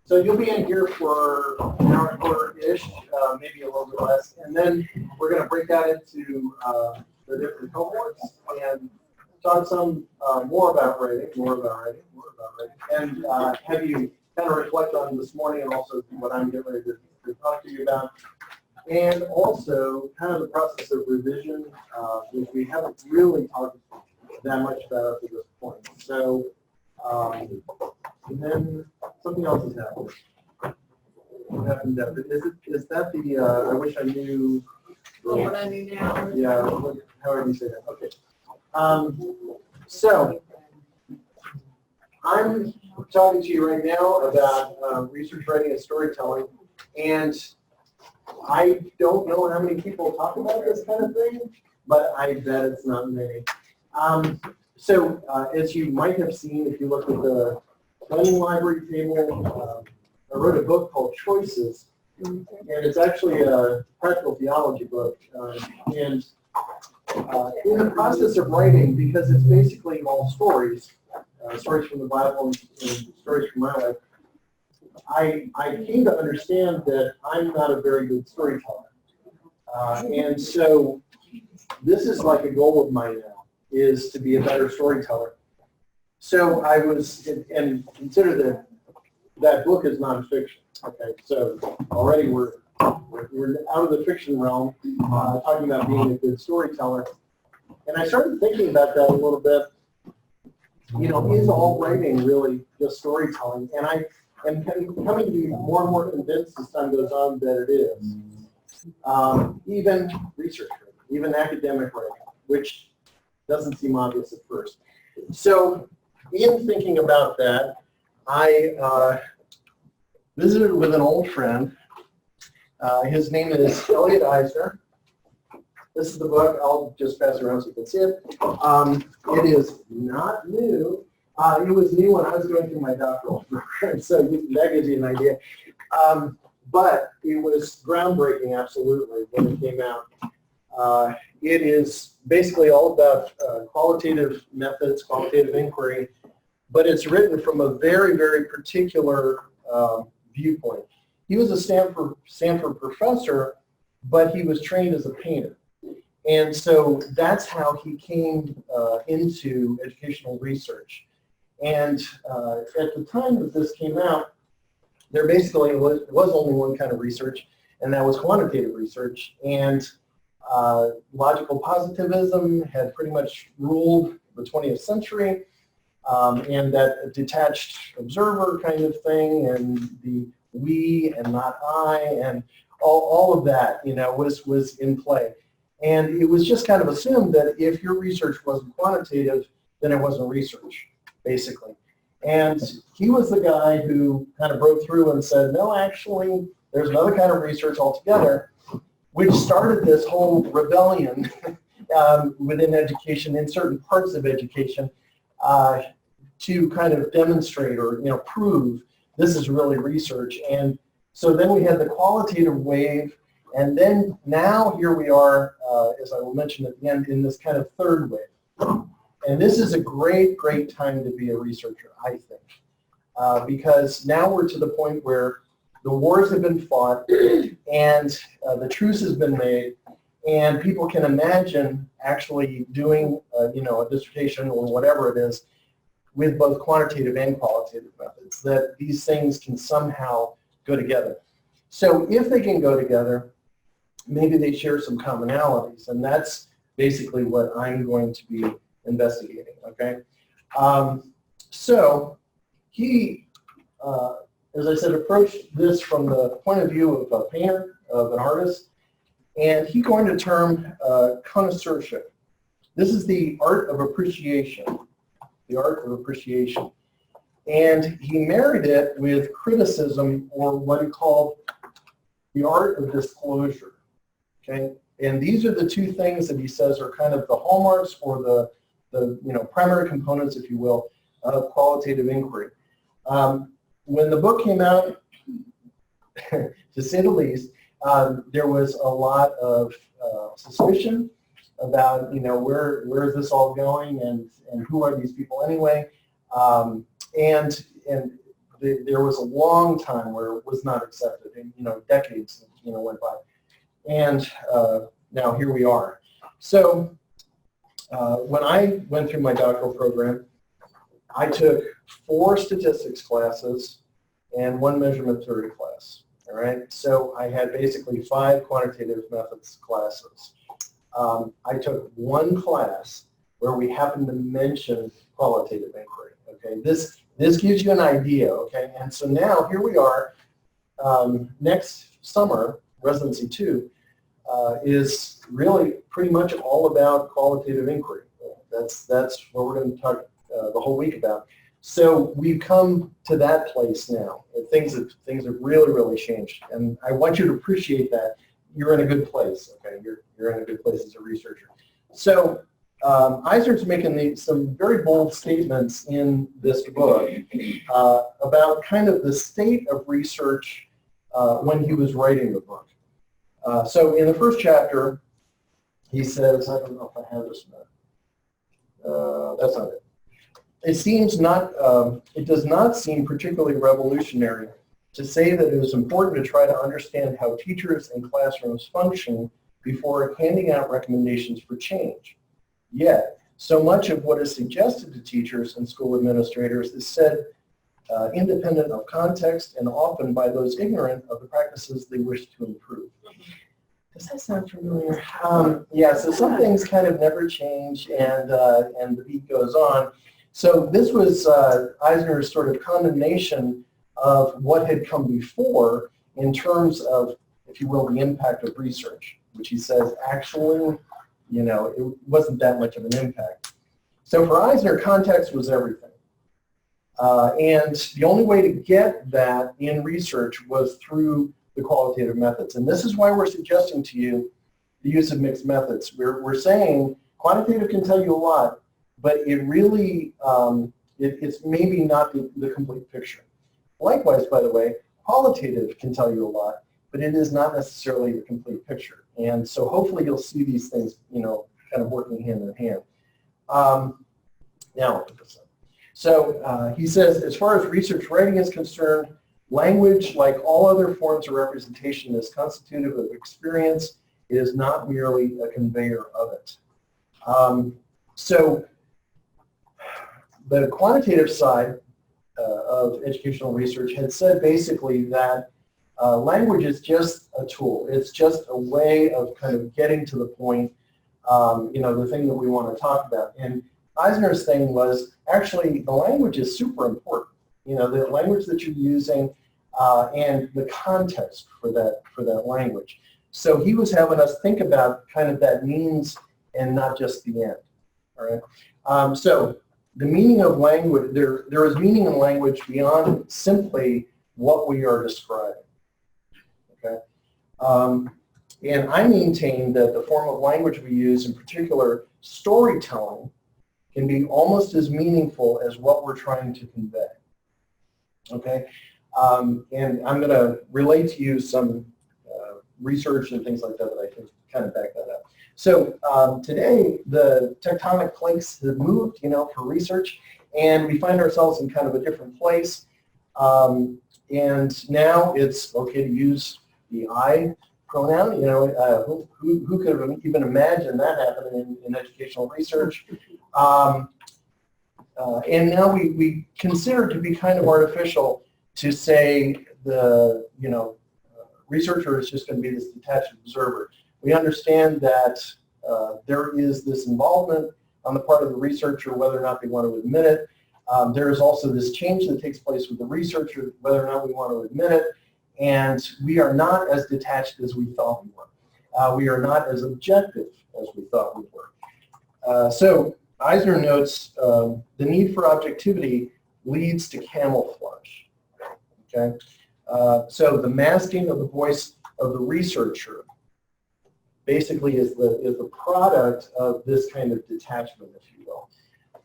So you'll be in here for an hour and a quarter-ish, maybe a little bit less, and then we're going to break out into the different cohorts and talk some more about writing, and have you kind of reflect on this morning and also what I'm getting ready to talk to you about, and also kind of the process of revision, which we haven't really talked that much about up to this point. So, and then something else has happened. What happened there? Is that the, I wish I knew. What I knew now. Yeah, however you say that. Okay. So, I'm talking to you right now about research writing and storytelling, and I don't know how many people talk about this kind of thing, but I bet it's not many. So, as you might have seen, if you look at the planning library table, I wrote a book called Choices, and it's actually a practical theology book. And in the process of writing, because it's basically all stories, stories from the Bible and stories from my life, I came to understand that I'm not a very good storyteller. And so this is like a goal of mine now, is to be a better storyteller. So I was, and consider that book is nonfiction. Okay, so already we're out of the fiction realm, talking about being a good storyteller. And I started thinking about that a little bit. You know, is all writing really just storytelling? And I am coming to be more and more convinced as time goes on that it is. Even research writing, even academic writing, which doesn't seem obvious at first. So in thinking about that, I visited with an old friend. His name is Elliot Eisner. This is the book. I'll just pass it around so you can see it. It is not new. It was new when I was going through my doctoral program, so that gives you an idea. But it was groundbreaking, absolutely, when it came out. It is basically all about qualitative methods, qualitative inquiry, but it's written from a very, very particular viewpoint. He was a Stanford professor, but he was trained as a painter. And so that's how he came into educational research. And at the time that this came out, there basically was only one kind of research, and that was quantitative research. And logical positivism had pretty much ruled the 20th century, and that detached observer kind of thing, and the we and not I, and all of that, you know, was in play. And it was just kind of assumed that if your research wasn't quantitative, then it wasn't research, basically. And he was the guy who kind of broke through and said, no, actually, there's another kind of research altogether, which started this whole rebellion within education, in certain parts of education, to kind of demonstrate or, you know, prove this is really research. And so then we had the qualitative wave, and then now here we are, as I will mention at the end, in this kind of third wave. And this is a great, great time to be a researcher, I think, because now we're to the point where the wars have been fought, and the truce has been made, and people can imagine actually doing, you know, a dissertation or whatever it is with both quantitative and qualitative methods, that these things can somehow go together. So if they can go together, maybe they share some commonalities, and that's basically what I'm going to be investigating, okay? So he, as I said, approached this from the point of view of a painter, of an artist, and he coined a term, connoisseurship. This is the art of appreciation, the art of appreciation. And he married it with criticism, or what he called the art of disclosure, okay? And these are the two things that he says are kind of the hallmarks, or the you know, primary components, if you will, of qualitative inquiry. When the book came out, to say the least, there was a lot of suspicion about, you know, where is this all going, and who are these people anyway? And there was a long time where it was not accepted, and decades went by, and now here we are. So when I went through my doctoral program, I took 4 statistics classes and 1 measurement theory class. All right, so I had basically 5 quantitative methods classes. I took 1 class where we happened to mention qualitative inquiry. Okay, this gives you an idea. Okay, and so now here we are. Next summer, Residency 2 is really pretty much all about qualitative inquiry. That's what we're going to talk the whole week about. So we've come to that place now. Things have really changed, and I want you to appreciate that. You're in a good place. Okay, you're in a good place as a researcher. So Eisner's making some very bold statements in this book about kind of the state of research when he was writing the book. So in the first chapter, he says, I don't know if I have this now. That's not it. It does not seem particularly revolutionary to say that it is important to try to understand how teachers and classrooms function before handing out recommendations for change. Yet, so much of what is suggested to teachers and school administrators is said independent of context and often by those ignorant of the practices they wish to improve. Does that sound familiar? Yeah, so some things kind of never change, and the beat goes on. So this was Eisner's sort of condemnation of what had come before in terms of, if you will, the impact of research, which he says actually, it wasn't that much of an impact. So for Eisner, context was everything. And the only way to get that in research was through the qualitative methods. And this is why we're suggesting to you the use of mixed methods. We're saying quantitative can tell you a lot, but it really, it's maybe not the complete picture. Likewise, by the way, qualitative can tell you a lot, but it is not necessarily the complete picture. And so hopefully you'll see these things, kind of working hand in hand. Now, I'll put this up. So he says, as far as research writing is concerned, language, like all other forms of representation, is constitutive of experience. It is not merely a conveyor of it. So the quantitative side of educational research had said basically that language is just a tool. It's just a way of kind of getting to the point, the thing that we want to talk about. And Eisner's thing was, actually, the language is super important. The language that you're using and the context for that language. So he was having us think about kind of that means and not just the end. All right. So the meaning of language, there is meaning in language beyond simply what we are describing. Okay. And I maintain that the form of language we use, in particular storytelling, can be almost as meaningful as what we're trying to convey. Okay, and I'm going to relate to you some research and things like that I can kind of back that up. So today the tectonic plates have moved, for research, and we find ourselves in kind of a different place. And now it's okay to use the I pronoun. Who could have even imagined that happening in educational research? And now we consider it to be kind of artificial to say the researcher is just going to be this detached observer. We understand that there is this involvement on the part of the researcher, whether or not they want to admit it. There is also this change that takes place with the researcher, whether or not we want to admit it. And we are not as detached as we thought we were. We are not as objective as we thought we were. So Eisner notes the need for objectivity leads to camouflage. Okay, so the masking of the voice of the researcher basically is the product of this kind of detachment, if you will.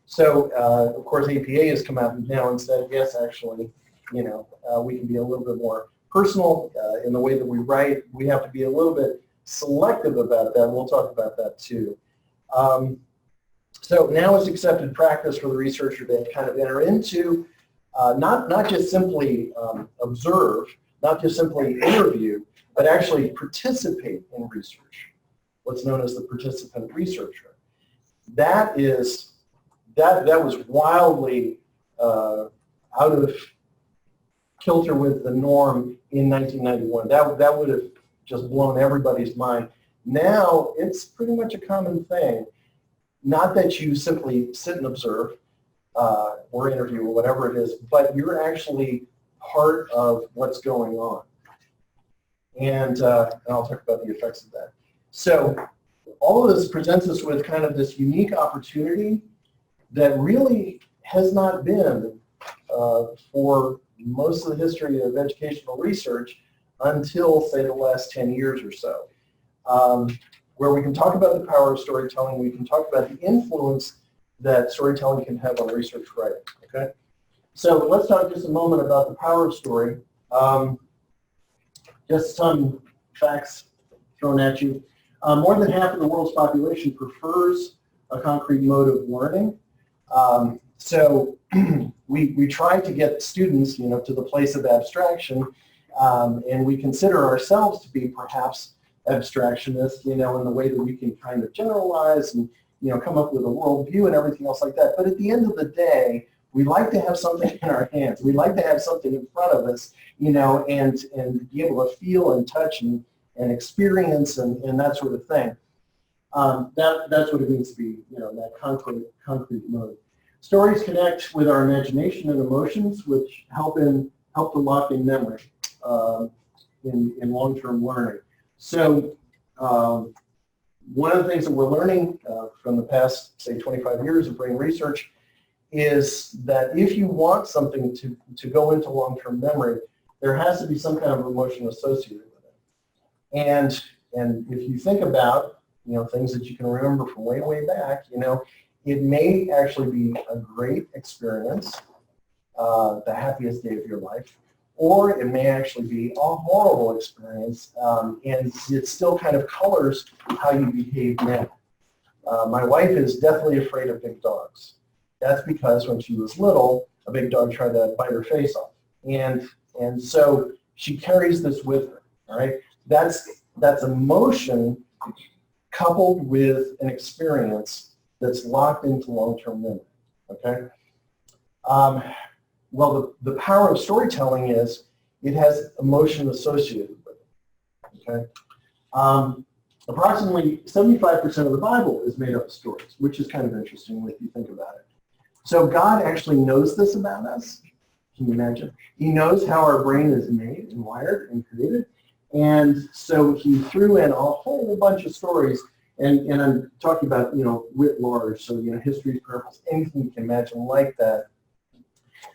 So of course APA has come out now and said, yes, actually, we can be a little bit more personal in the way that we write. We have to be a little bit selective about that. We'll talk about that too. So now it's accepted practice for the researcher to kind of enter into not just simply observe, not just simply interview, but actually participate in research, what's known as the participant researcher. That was wildly out of kilter with the norm in 1991. That would have just blown everybody's mind. Now it's pretty much a common thing. Not that you simply sit and observe or interview or whatever it is, but you're actually part of what's going on. And I'll talk about the effects of that. So all of this presents us with kind of this unique opportunity that really has not been for most of the history of educational research until, say, the last 10 years or so, where we can talk about the power of storytelling, we can talk about the influence that storytelling can have on research writing, okay? So let's talk just a moment about the power of story. Just some facts thrown at you. More than half of the world's population prefers a concrete mode of learning. So we try to get students, to the place of abstraction, and we consider ourselves to be perhaps abstractionists, in the way that we can kind of generalize and, come up with a worldview and everything else like that. But at the end of the day, we like to have something in our hands. We like to have something in front of us, and be able to feel and touch and experience and that sort of thing. That's what it means to be, that concrete mode. Stories connect with our imagination and emotions, which help to lock in memory in long-term learning. So one of the things that we're learning from the past, say, 25 years of brain research is that if you want something to go into long-term memory, there has to be some kind of emotion associated with it. And if you think about, things that you can remember from way, way back, it may actually be a great experience, the happiest day of your life, or it may actually be a horrible experience, and it still kind of colors how you behave now. My wife is deathly afraid of big dogs. That's because when she was little, a big dog tried to bite her face off. And so she carries this with her, all right? That's emotion coupled with an experience that's locked into long-term memory, okay? Well, the power of storytelling is it has emotion associated with it, okay? Approximately 75% of the Bible is made up of stories, which is kind of interesting if you think about it. So God actually knows this about us. Can you imagine? He knows how our brain is made and wired and created. And so he threw in a whole bunch of stories. And I'm talking about, writ large, so, histories, parables, anything you can imagine like that,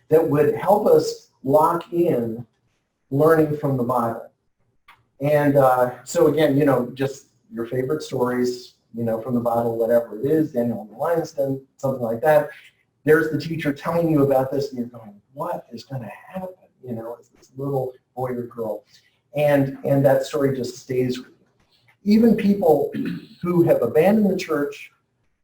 that would help us lock in learning from the Bible. And so again, just your favorite stories, from the Bible, whatever it is, Daniel and the lion's den, something like that. There's the teacher telling you about this, and you're going, what is going to happen? It's this little boy or girl. And that story just stays with you. Even people who have abandoned the church,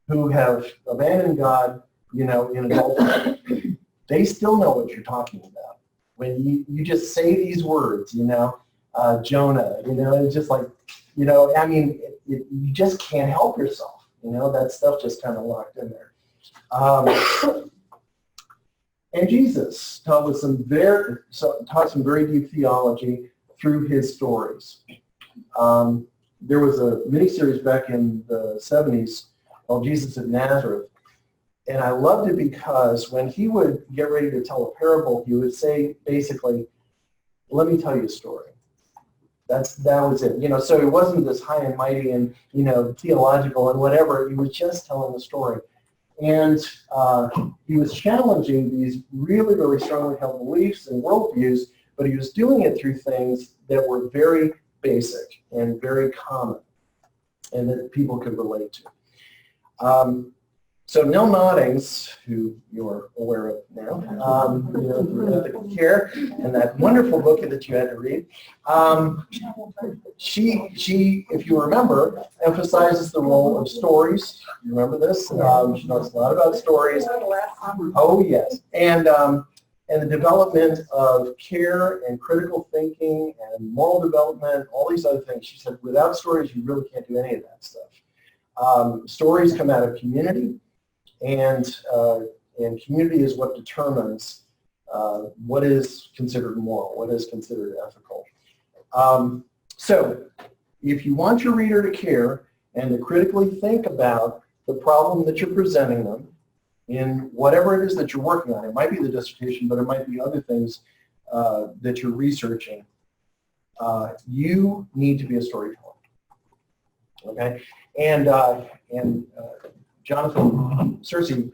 who have abandoned God, in adulthood, they still know what you're talking about. When you just say these words, Jonah, it's just like, you just can't help yourself. That stuff just kind of locked in there. And Jesus taught some very deep theology through his stories. There was a miniseries back in the 70s called Jesus of Nazareth. And I loved it because when he would get ready to tell a parable, he would say, basically, let me tell you a story. That was it. So it wasn't this high and mighty and, theological and whatever. He was just telling the story. And he was challenging these really, really strongly held beliefs and worldviews, but he was doing it through things that were very basic and very common and that people could relate to. So Neil Noddings, who you're aware of now, through Ethical Care and that wonderful book that you had to read, she, if you remember, emphasizes the role of stories. You remember this? She knows a lot about stories. Oh, yes. And and the development of care and critical thinking and moral development, all these other things. She said, without stories, you really can't do any of that stuff. Stories come out of community, and community is what determines what is considered moral, what is considered ethical. So if you want your reader to care and to critically think about the problem that you're presenting them in whatever it is that you're working on, it might be the dissertation, but it might be other things that you're researching, you need to be a storyteller. Okay? And Jonathan Searcy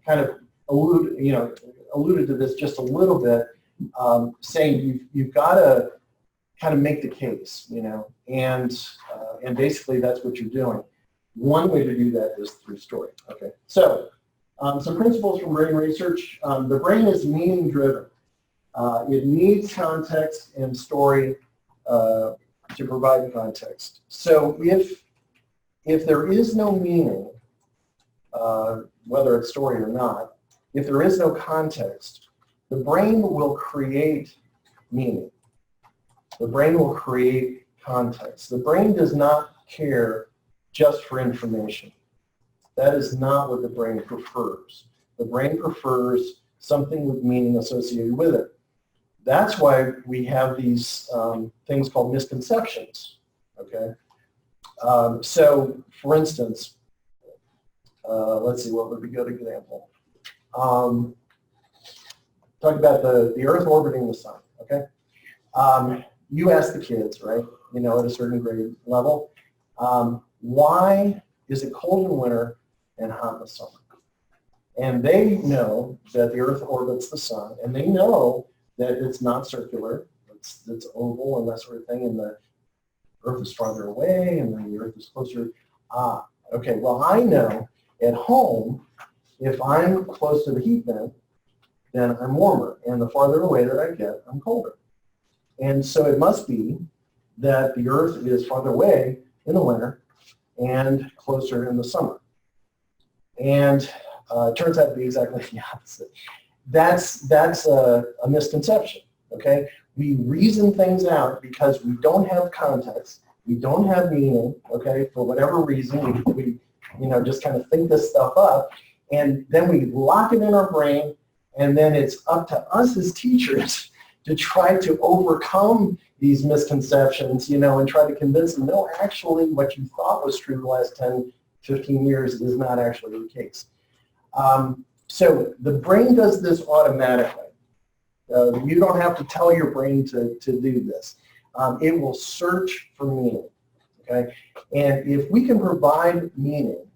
kind of alluded to this just a little bit, saying you've got to kind of make the case, and basically that's what you're doing. One way to do that is through story. Okay, so some principles from brain research. The brain is meaning driven. It needs context and story to provide context. So if there is no meaning, whether it's story or not, if there is no context, the brain will create meaning. The brain will create context. The brain does not care just for information. That is not what the brain prefers. The brain prefers something with meaning associated with it. That's why we have these things called misconceptions, okay? So, for instance, let's see, what would be a good example? Talk about the Earth orbiting the sun, okay? You ask the kids, right, at a certain grade level, why is it cold in winter and hot in the summer? And they know that the Earth orbits the sun, and they know that it's not circular, it's oval and that sort of thing, and the Earth is farther away, and then the Earth is closer. Okay, well, I know at home, if I'm close to the heat vent, then I'm warmer, and the farther away that I get, I'm colder. And so it must be that the Earth is farther away in the winter and closer in the summer. And it turns out to be exactly the opposite. That's a misconception, okay? We reason things out because we don't have context, we don't have meaning, okay, for whatever reason, we just kind of think this stuff up, and then we lock it in our brain, and then it's up to us as teachers to try to overcome these misconceptions, and try to convince them, no, actually what you thought was true the last 10, 15 years is not actually the case. So the brain does this automatically. You don't have to tell your brain to do this. It will search for meaning, okay? And if we can provide meaning,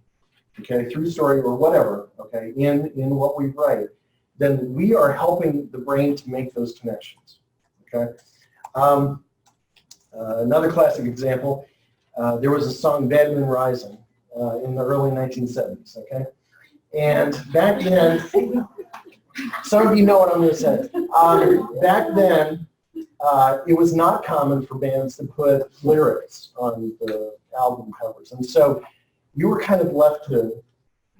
okay, through story or whatever, okay, in what we write, then we are helping the brain to make those connections, okay? Another classic example, there was a song, Bad Moon Rising, in the early 1970s, okay? And back then, some of you know what I'm going to say. Back then, it was not common for bands to put lyrics on the album covers. And so you were kind of left to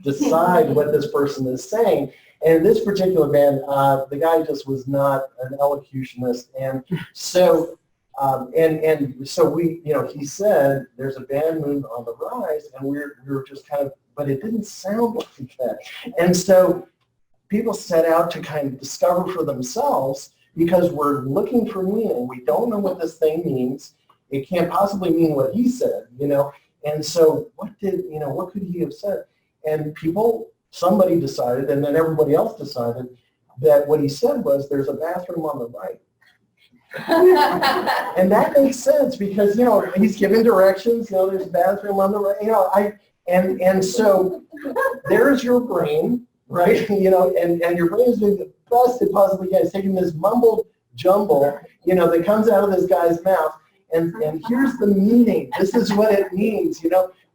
decide what this person is saying. And this particular band, the guy just was not an elocutionist. And so, so we, he said, there's a bad moon on the rise, and we were just kind of, but it didn't sound like that. And so people set out to kind of discover for themselves, because we're looking for meaning. We don't know what this thing means. It can't possibly mean what he said, And so what could he have said? And somebody decided, and then everybody else decided, that what he said was, there's a bathroom on the right. And that makes sense because, he's giving directions, there's a bathroom on the right, and so there's your brain, right? And your brain is doing the best it possibly can. It's taking this mumbled jumble, that comes out of this guy's mouth, and here's the meaning. This is what it means,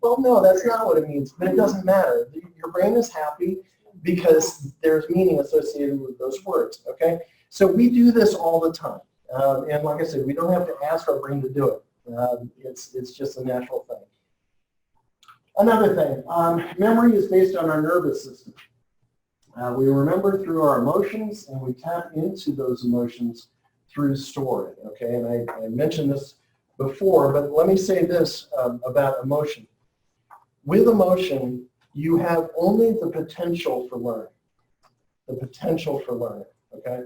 Well, no, that's not what it means, but it doesn't matter. Your brain is happy because there's meaning associated with those words, okay? So we do this all the time. And like I said, we don't have to ask our brain to do it. It's just a natural thing. Another thing, memory is based on our nervous system. We remember through our emotions, and we tap into those emotions through story, okay? And I mentioned this before, but let me say this about emotion. With emotion, you have only the potential for learning. The potential for learning, okay?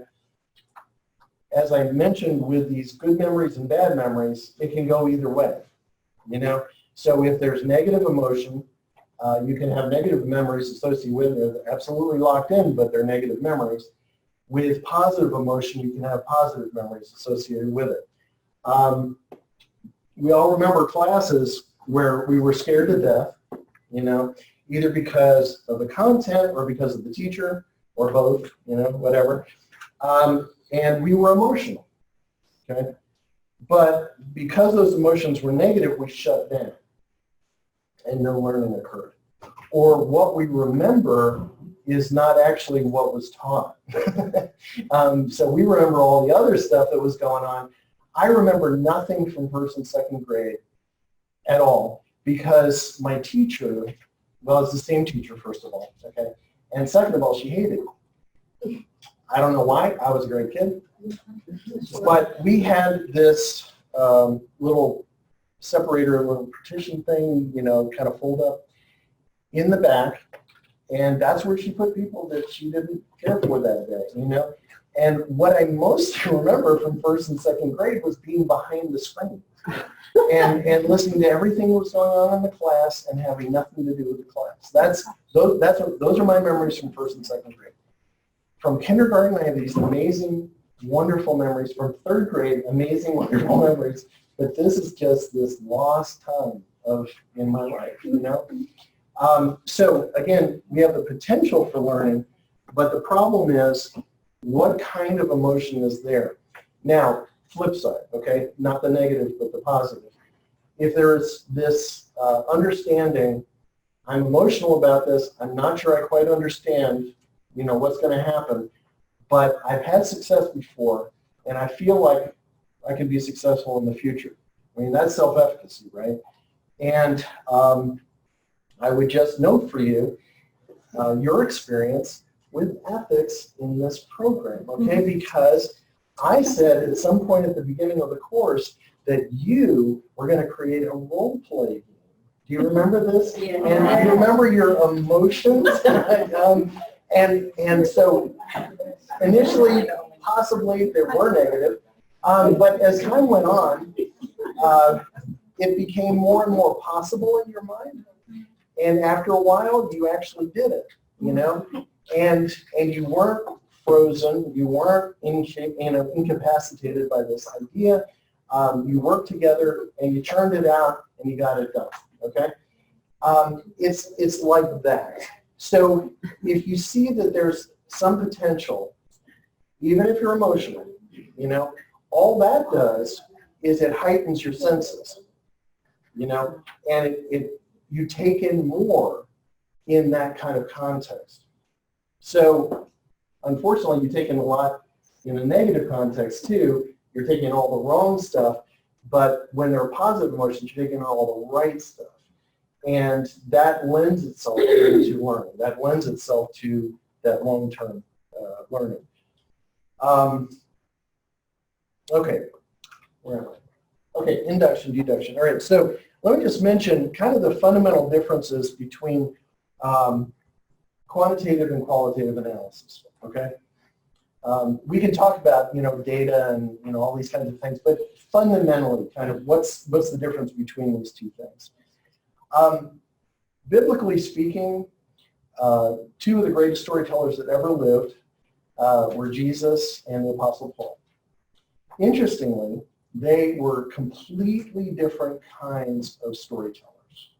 As I mentioned, with these good memories and bad memories, it can go either way, you know? So if there's negative emotion, you can have negative memories associated with it. They're absolutely locked in, but they're negative memories. With positive emotion, you can have positive memories associated with it. We all remember classes where we were scared to death, you know, either because of the content or because of the teacher or both, you know, whatever. And we were emotional, okay? But because those emotions were negative, we shut down and no learning occurred. Or what we remember is not actually what was taught. So we remember all the other stuff that was going on. I remember nothing from first and second grade at all because my teacher, well, it's the same teacher, first of all, okay? And second of all, she hated me. I don't know why. I was a great kid. But we had this little separator, little partition thing, you know, kind of fold up in the back. And that's where she put people that she didn't care for that day, you know. And what I most remember from first and second grade was being behind the screen and listening to everything that was going on in the class and having nothing to do with the class. Those are my memories from first and second grade. From kindergarten, I have these amazing, wonderful memories. From third grade, amazing, wonderful memories. But this is just this lost time in my life, you know. So again, we have the potential for learning, but the problem is what kind of emotion is there? Now, flip side, okay, not the negative, but the positive. If there's this understanding, I'm emotional about this, I'm not sure I quite understand, you know, what's going to happen, but I've had success before, and I feel like I can be successful in the future. I mean, that's self-efficacy, right? And I would just note for you your experience with ethics in this program, okay? Because I said at some point at the beginning of the course that you were going to create a role play game. Do you remember this? Yeah. And do you remember your emotions? And so initially, possibly they were negative, but as time went on, it became more and more possible in your mind. And after a while, you actually did it, you know, and you weren't frozen, you weren't incapacitated by this idea. You worked together and you churned it out and you got it done. Okay, it's like that. So if you see that there's some potential, even if you're emotional, you know, all that does is it heightens your senses, you know, and you take in more in that kind of context. So unfortunately, you take in a lot in a negative context too. You're taking all the wrong stuff, but when there are positive emotions, you're taking all the right stuff. And that lends itself to learning. That lends itself to that long-term learning. Okay, where am I? Okay, induction, deduction. All right, so let me just mention kind of the fundamental differences between quantitative and qualitative analysis, okay? We can talk about, you know, data and, you know, all these kinds of things, but fundamentally, kind of what's the difference between these two things? Biblically speaking, two of the greatest storytellers that ever lived were Jesus and the Apostle Paul. Interestingly, they were completely different kinds of storytellers.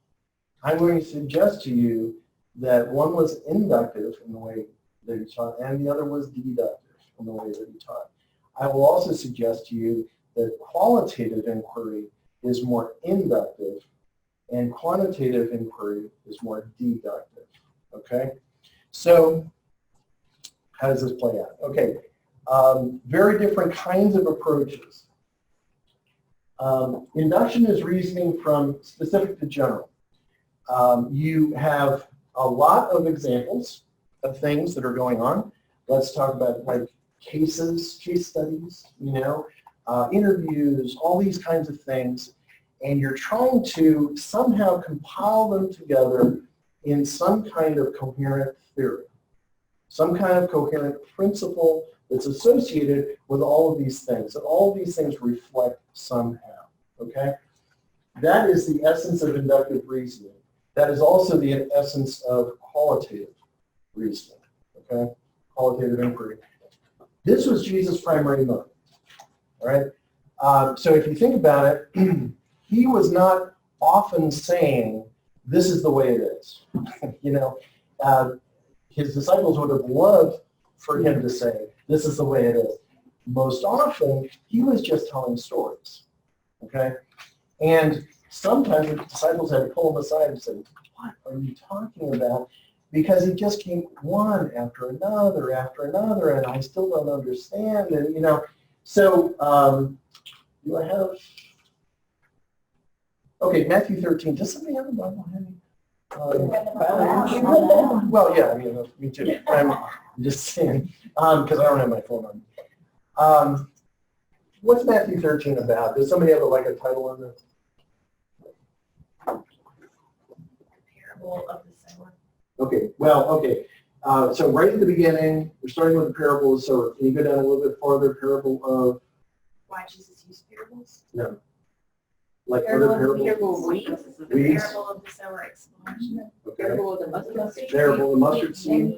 I'm going to suggest to you that one was inductive in the way that he taught, and the other was deductive in the way that he taught. I will also suggest to you that qualitative inquiry is more inductive, and quantitative inquiry is more deductive, okay? So how does this play out? Okay, very different kinds of approaches. Induction is reasoning from specific to general. You have a lot of examples of things that are going on. Let's talk about like cases, case studies, interviews, all these kinds of things. And you're trying to somehow compile them together in some kind of coherent theory, some kind of coherent principle that's associated with all of these things, and all of these things reflect somehow, okay? That is the essence of inductive reasoning. That is also the essence of qualitative reasoning, okay? Qualitative inquiry. This was Jesus' primary motive, all right? So if you think about it, he was not often saying, this is the way it is. His disciples would have loved for him to say, this is the way it is. Most often, he was just telling stories, okay? And sometimes the disciples had to pull him aside and say, what are you talking about? Because he just came one after another, and I still don't understand. And, so do I have, okay, Matthew 13. Does somebody have a Bible handy? Well, yeah, me too. I'm just saying, because I don't have my phone on. What's Matthew 13 about? Does somebody have a title on this? Parable of the sower. Okay, so right at the beginning, we're starting with the parable of the sower. Can you go down a little bit farther? Parable of? Why Jesus used parables? No. Like other parables? Parable of weeds. The Weeds. parable of the sower explanation. Okay. Parable of the mustard seed. Parable of the mustard seed.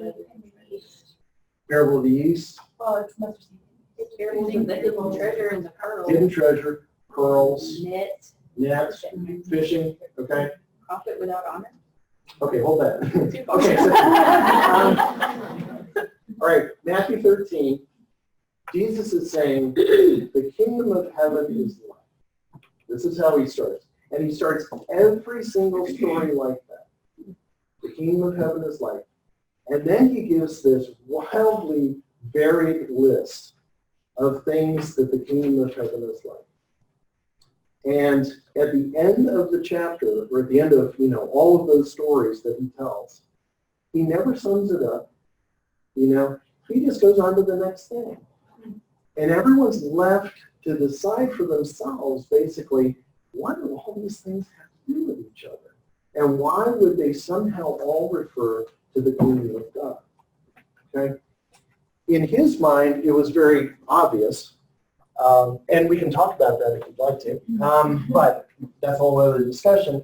Parable of the yeast. Well, it's mustard seed. It's parables of the hidden treasure and the pearls. Hidden treasure, pearls, Net. nets, fishing, okay? Profit without honor. Okay, hold that. Too far. Okay, so, all right, Matthew 13, Jesus is saying, the kingdom of heaven is like. This is how he starts. And he starts every single story like that. The kingdom of heaven is like. And then he gives this wildly varied list of things that the kingdom of heaven is like. And at the end of the chapter, or at the end of, all of those stories that he tells, he never sums it up. He just goes on to the next thing. And everyone's left to decide for themselves, basically, what do all these things have to do with each other? And why would they somehow all refer to the kingdom of God? Okay? In his mind, it was very obvious. And we can talk about that if you'd like to. But that's a whole other discussion.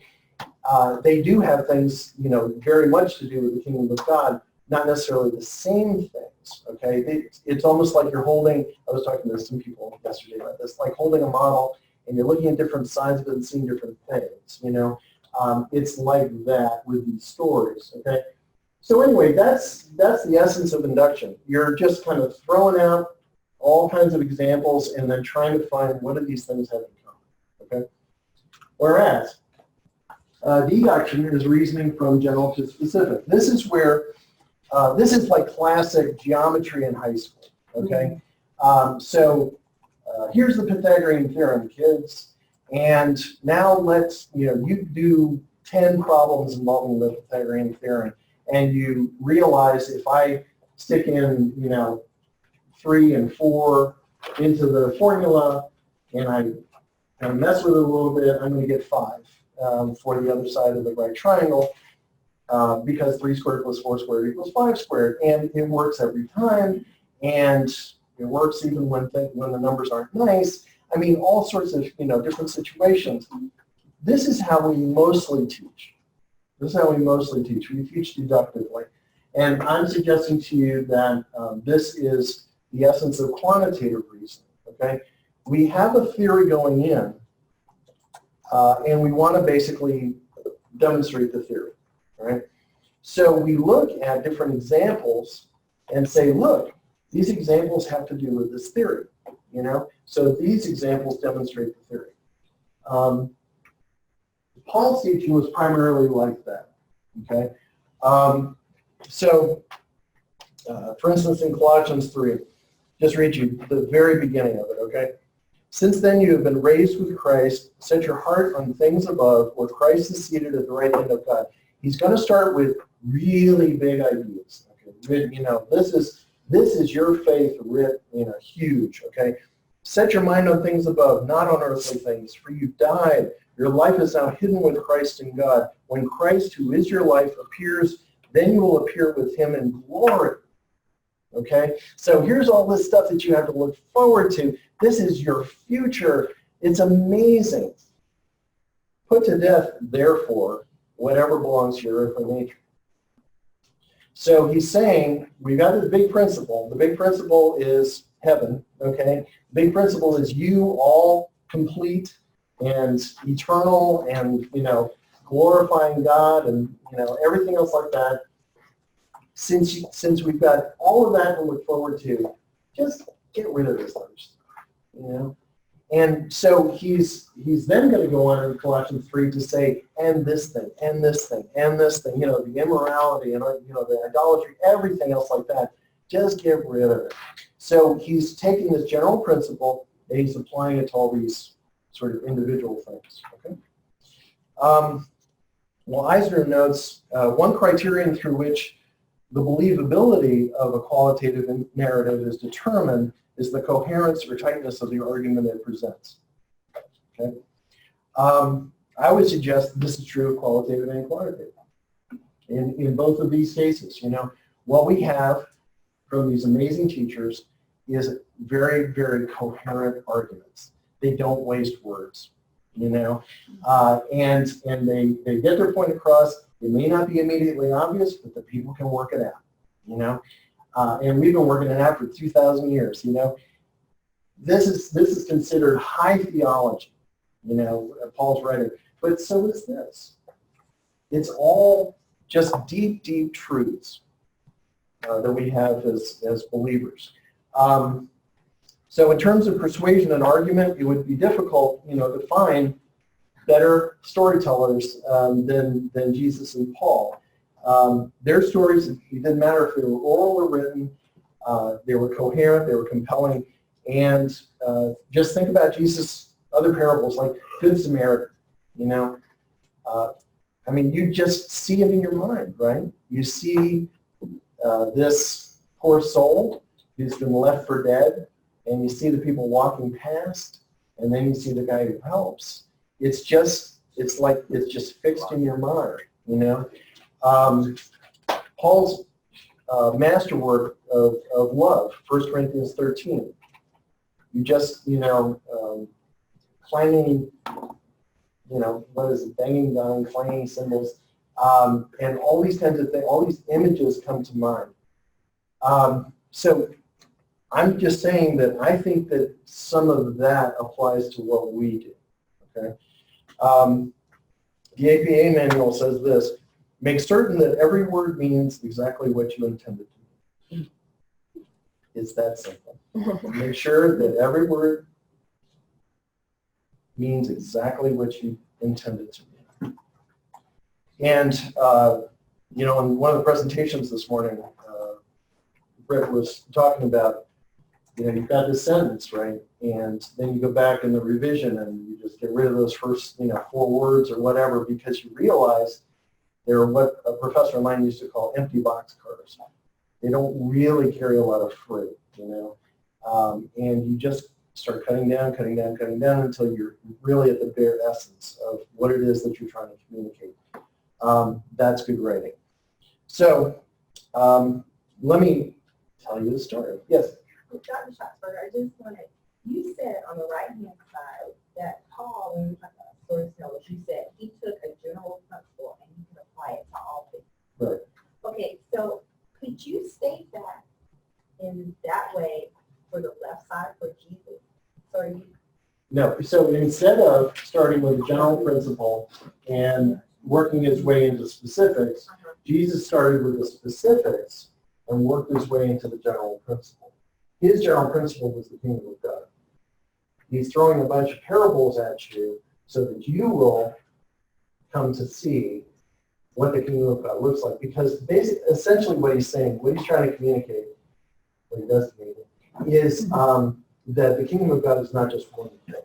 They do have things, very much to do with the kingdom of God, not necessarily the same things, okay? It's almost like you're holding, I was talking to some people yesterday about this, like holding a model and you're looking at different sides of it and seeing different things, It's like that with these stories, okay? So anyway, that's the essence of induction. You're just kind of throwing out all kinds of examples and then trying to find what do these things have in common, okay? Whereas, deduction is reasoning from general to specific. This is where, this is like classic geometry in high school, okay? Here's the Pythagorean theorem, kids, and now let's, you do 10 problems involving the Pythagorean theorem, and you realize if I stick in, 3 and 4 into the formula, and I kind of mess with it a little bit, I'm going to get 5 for the other side of the right triangle, because 3 squared plus 4 squared equals 5 squared, and it works every time, and it works even when the numbers aren't nice. I mean, all sorts of different situations. This is how we mostly teach. We teach deductively, and I'm suggesting to you that this is the essence of quantitative reasoning, okay? We have a theory going in, and we want to basically demonstrate the theory, right? So we look at different examples and say, look, these examples have to do with this theory, So these examples demonstrate the theory. Paul's teaching was primarily like that, okay? For instance, in Colossians 3, just read you the very beginning of it, okay? Since then you have been raised with Christ, set your heart on things above, where Christ is seated at the right hand of God. He's going to start with really big ideas, okay? this is your faith writ, huge, okay? Set your mind on things above, not on earthly things, for you died. Your life is now hidden with Christ in God. When Christ, who is your life, appears, then you will appear with him in glory. Okay? So here's all this stuff that you have to look forward to. This is your future. It's amazing. Put to death, therefore, whatever belongs to your earthly nature. So he's saying, we've got this big principle. The big principle is heaven, okay? The big principle is you all complete and eternal and, glorifying God and, everything else like that. Since we've got all of that to look forward to, just get rid of this other stuff, And so he's then going to go on in Colossians 3 to say, and this thing, and this thing, and this thing, the immorality and, the idolatry, everything else like that. Just get rid of it. So he's taking this general principle and he's applying it to all these sort of individual things. Okay. Well, Eisner notes one criterion through which the believability of a qualitative narrative is determined is the coherence or tightness of the argument it presents. Okay. I would suggest this is true of qualitative and quantitative. In both of these cases, what we have from these amazing teachers is very, very coherent arguments. They don't waste words, and they get their point across. It may not be immediately obvious, but the people can work it out, and we've been working it out for 2,000 years, This is considered high theology, Paul's writing, but so is this. It's all just deep, deep truths that we have as believers. So in terms of persuasion and argument, it would be difficult, to find better storytellers than Jesus and Paul. Their stories, it didn't matter if they were oral or written, they were coherent, they were compelling, and just think about Jesus' other parables like Good Samaritan, you just see it in your mind, right? You see this poor soul who's been left for dead, and you see the people walking past, and then you see the guy who helps. It's just fixed in your mind, Paul's masterwork of love, 1 Corinthians 13. You just, clanging, banging down, clanging cymbals, and all these kinds of things, all these images come to mind. So I'm just saying that I think that some of that applies to what we do, okay? The APA manual says this: make certain that every word means exactly what you intended to. It's that simple. Make sure that every word means exactly what you intended to mean. And, in one of the presentations this morning, Brett was talking about, you've got this sentence, right? And then you go back in the revision and you just get rid of those first, 4 words or whatever, because you realize they're what a professor of mine used to call empty boxcars. They don't really carry a lot of freight, and you just start cutting down until you're really at the bare essence of what it is that you're trying to communicate. That's good writing. So let me tell you the story. Yes? Dr. Shotsberger, I just wanted, you said on the right-hand side that Paul, when you talk about storytellers, you said he took a general principle and he could apply it to all things. Right. Okay, so could you state that in that way for the left side for Jesus? No, so instead of starting with a general principle and working his way into specifics, Jesus started with the specifics and worked his way into the general principle. His general principle was the kingdom of God. He's throwing a bunch of parables at you so that you will come to see what the kingdom of God looks like. Because essentially what he's saying, what he's trying to communicate, what he does communicate, is that the kingdom of God is not just one thing.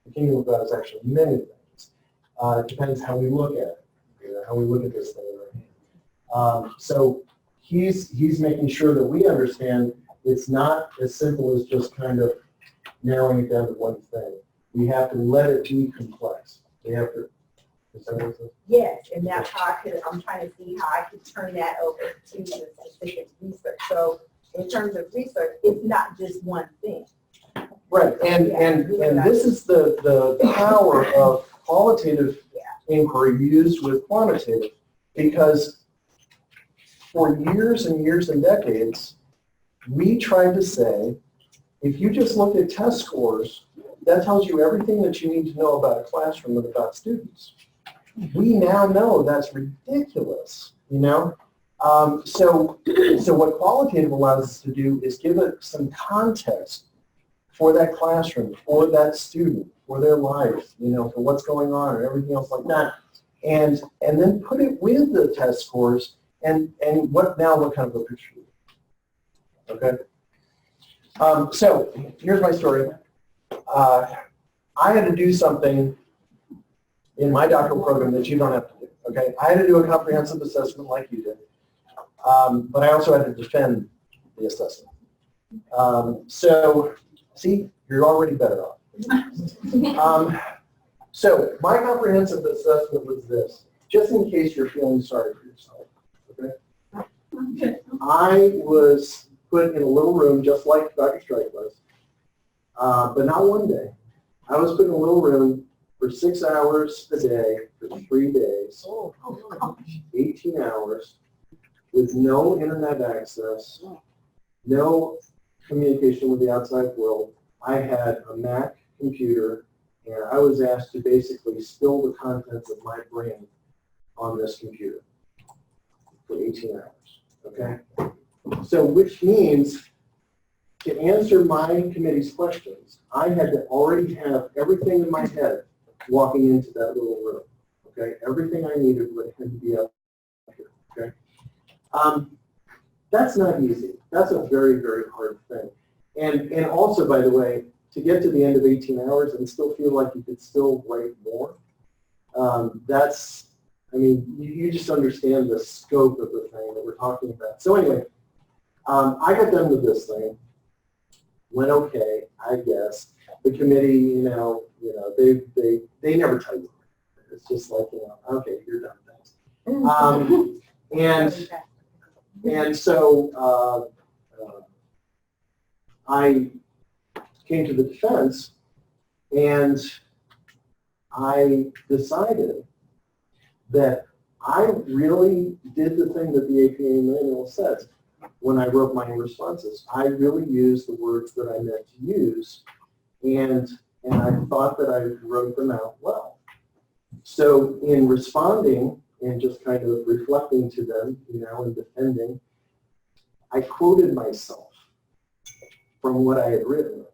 The kingdom of God is actually many things. It depends how we look at it, how we look at this thing in our hand. So he's making sure that we understand it's not as simple as just kind of narrowing it down to one thing. We have to let it be complex. We have to. Is that what it says? Yes, and that's how I'm trying to see how I could turn that over to the specific research. So in terms of research, it's not just one thing. Right, and this is the power of qualitative inquiry used with quantitative, because for years and years and decades, we tried to say, if you just look at test scores, that tells you everything that you need to know about a classroom and about students. We now know that's ridiculous, you know? So what qualitative allows us to do is give it some context for that classroom, for that student, for their life, you know, for what's going on and everything else like that. And then put it with the test scores and what kind of a picture do you get? Okay? So here's my story. I had to do something in my doctoral program that you don't have to do, okay? I had to do a comprehensive assessment like you did, but I also had to defend the assessment. So, see, you're already better off. So my comprehensive assessment was this, just in case you're feeling sorry for yourself, okay? I was put in a little room just like Dr. Strike was, but not one day. I was put in a little room for 6 hours a day for 3 days, 18 hours, with no internet access, no communication with the outside world. I had a Mac computer, and I was asked to basically spill the contents of my brain on this computer for 18 hours, okay? So which means to answer my committee's questions, I had to already have everything in my head walking into that little room, okay? Everything I needed had to be up here, okay? That's not easy. That's a very, very hard thing. And also, by the way, to get to the end of 18 hours and still feel like you could still write more, I mean, you just understand the scope of the thing that we're talking about. So anyway, I got done with this thing. Went okay, I guess. The committee, you know, they never tell you. It's just like, you know, okay, you're done, thanks. And so I came to the defense, and I decided that I really did the thing that the APA manual says when I wrote my responses. I really used the words that I meant to use, and I thought that I wrote them out well. So in responding and just kind of reflecting to them, you know, and defending, I quoted myself from what I had written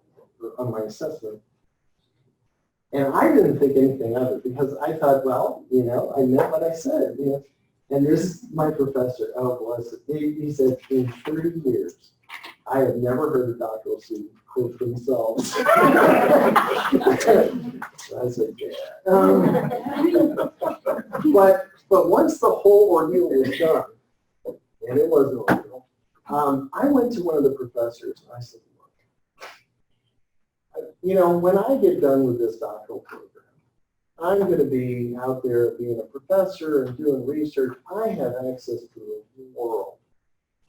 on my assessment. And I didn't think anything of it because I thought, well, you know, I meant what I said, you know. And this is my professor, oh bless it, he said, in 30 years, I have never heard a doctoral student quote themselves. I said, yeah. But once the whole ordeal was done, and it was an ordeal, I went to one of the professors and I said, look, you know, when I get done with this doctoral program, I'm going to be out there being a professor and doing research. I have access to the world